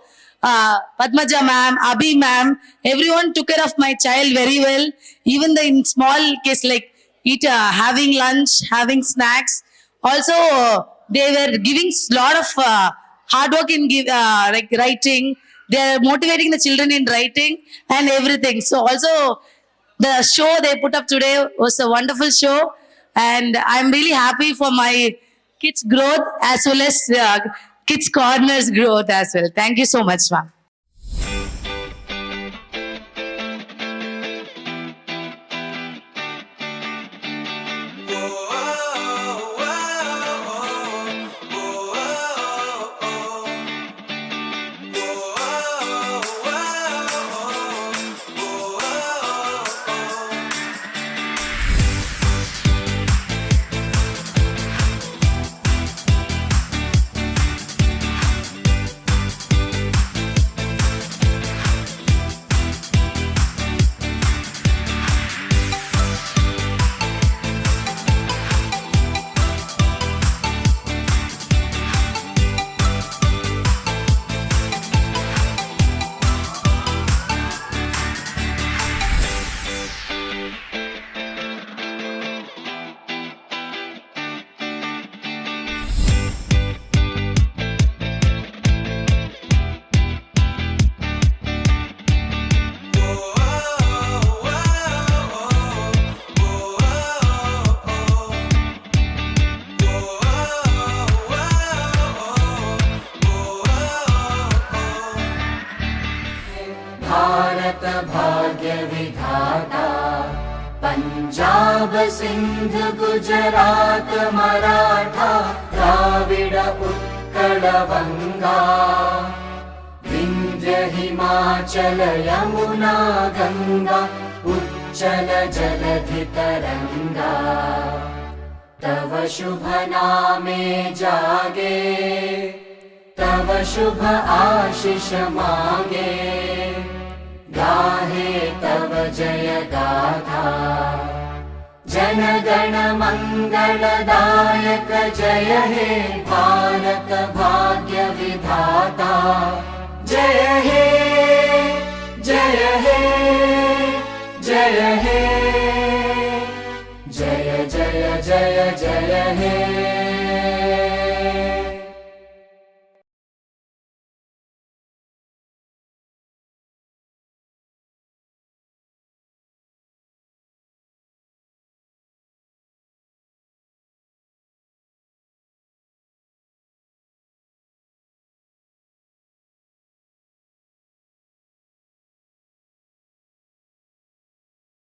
Padmaja ma'am, Abhi ma'am, everyone took care of my child very well. Even in small case having lunch, having snacks. Also, they were giving lot of hard work in writing. They are motivating the children in writing and everything. So also the show they put up today was a wonderful show. And I'm really happy for my kids' growth as well as Kids Corner's growth as well. Thank you so much, ma'am. Sindhu Gujarat Maratha Dravid Utkal वंगा विंध्य हिमाचल यमुना गंगा उच्चल जलधि तरंगा तव शुभ नामे जागे तव शुभ आशीष मांगे गाहे तव जय गाथा जन गण मंगलदायक जय हे भारत भाग्य विधाता जय हे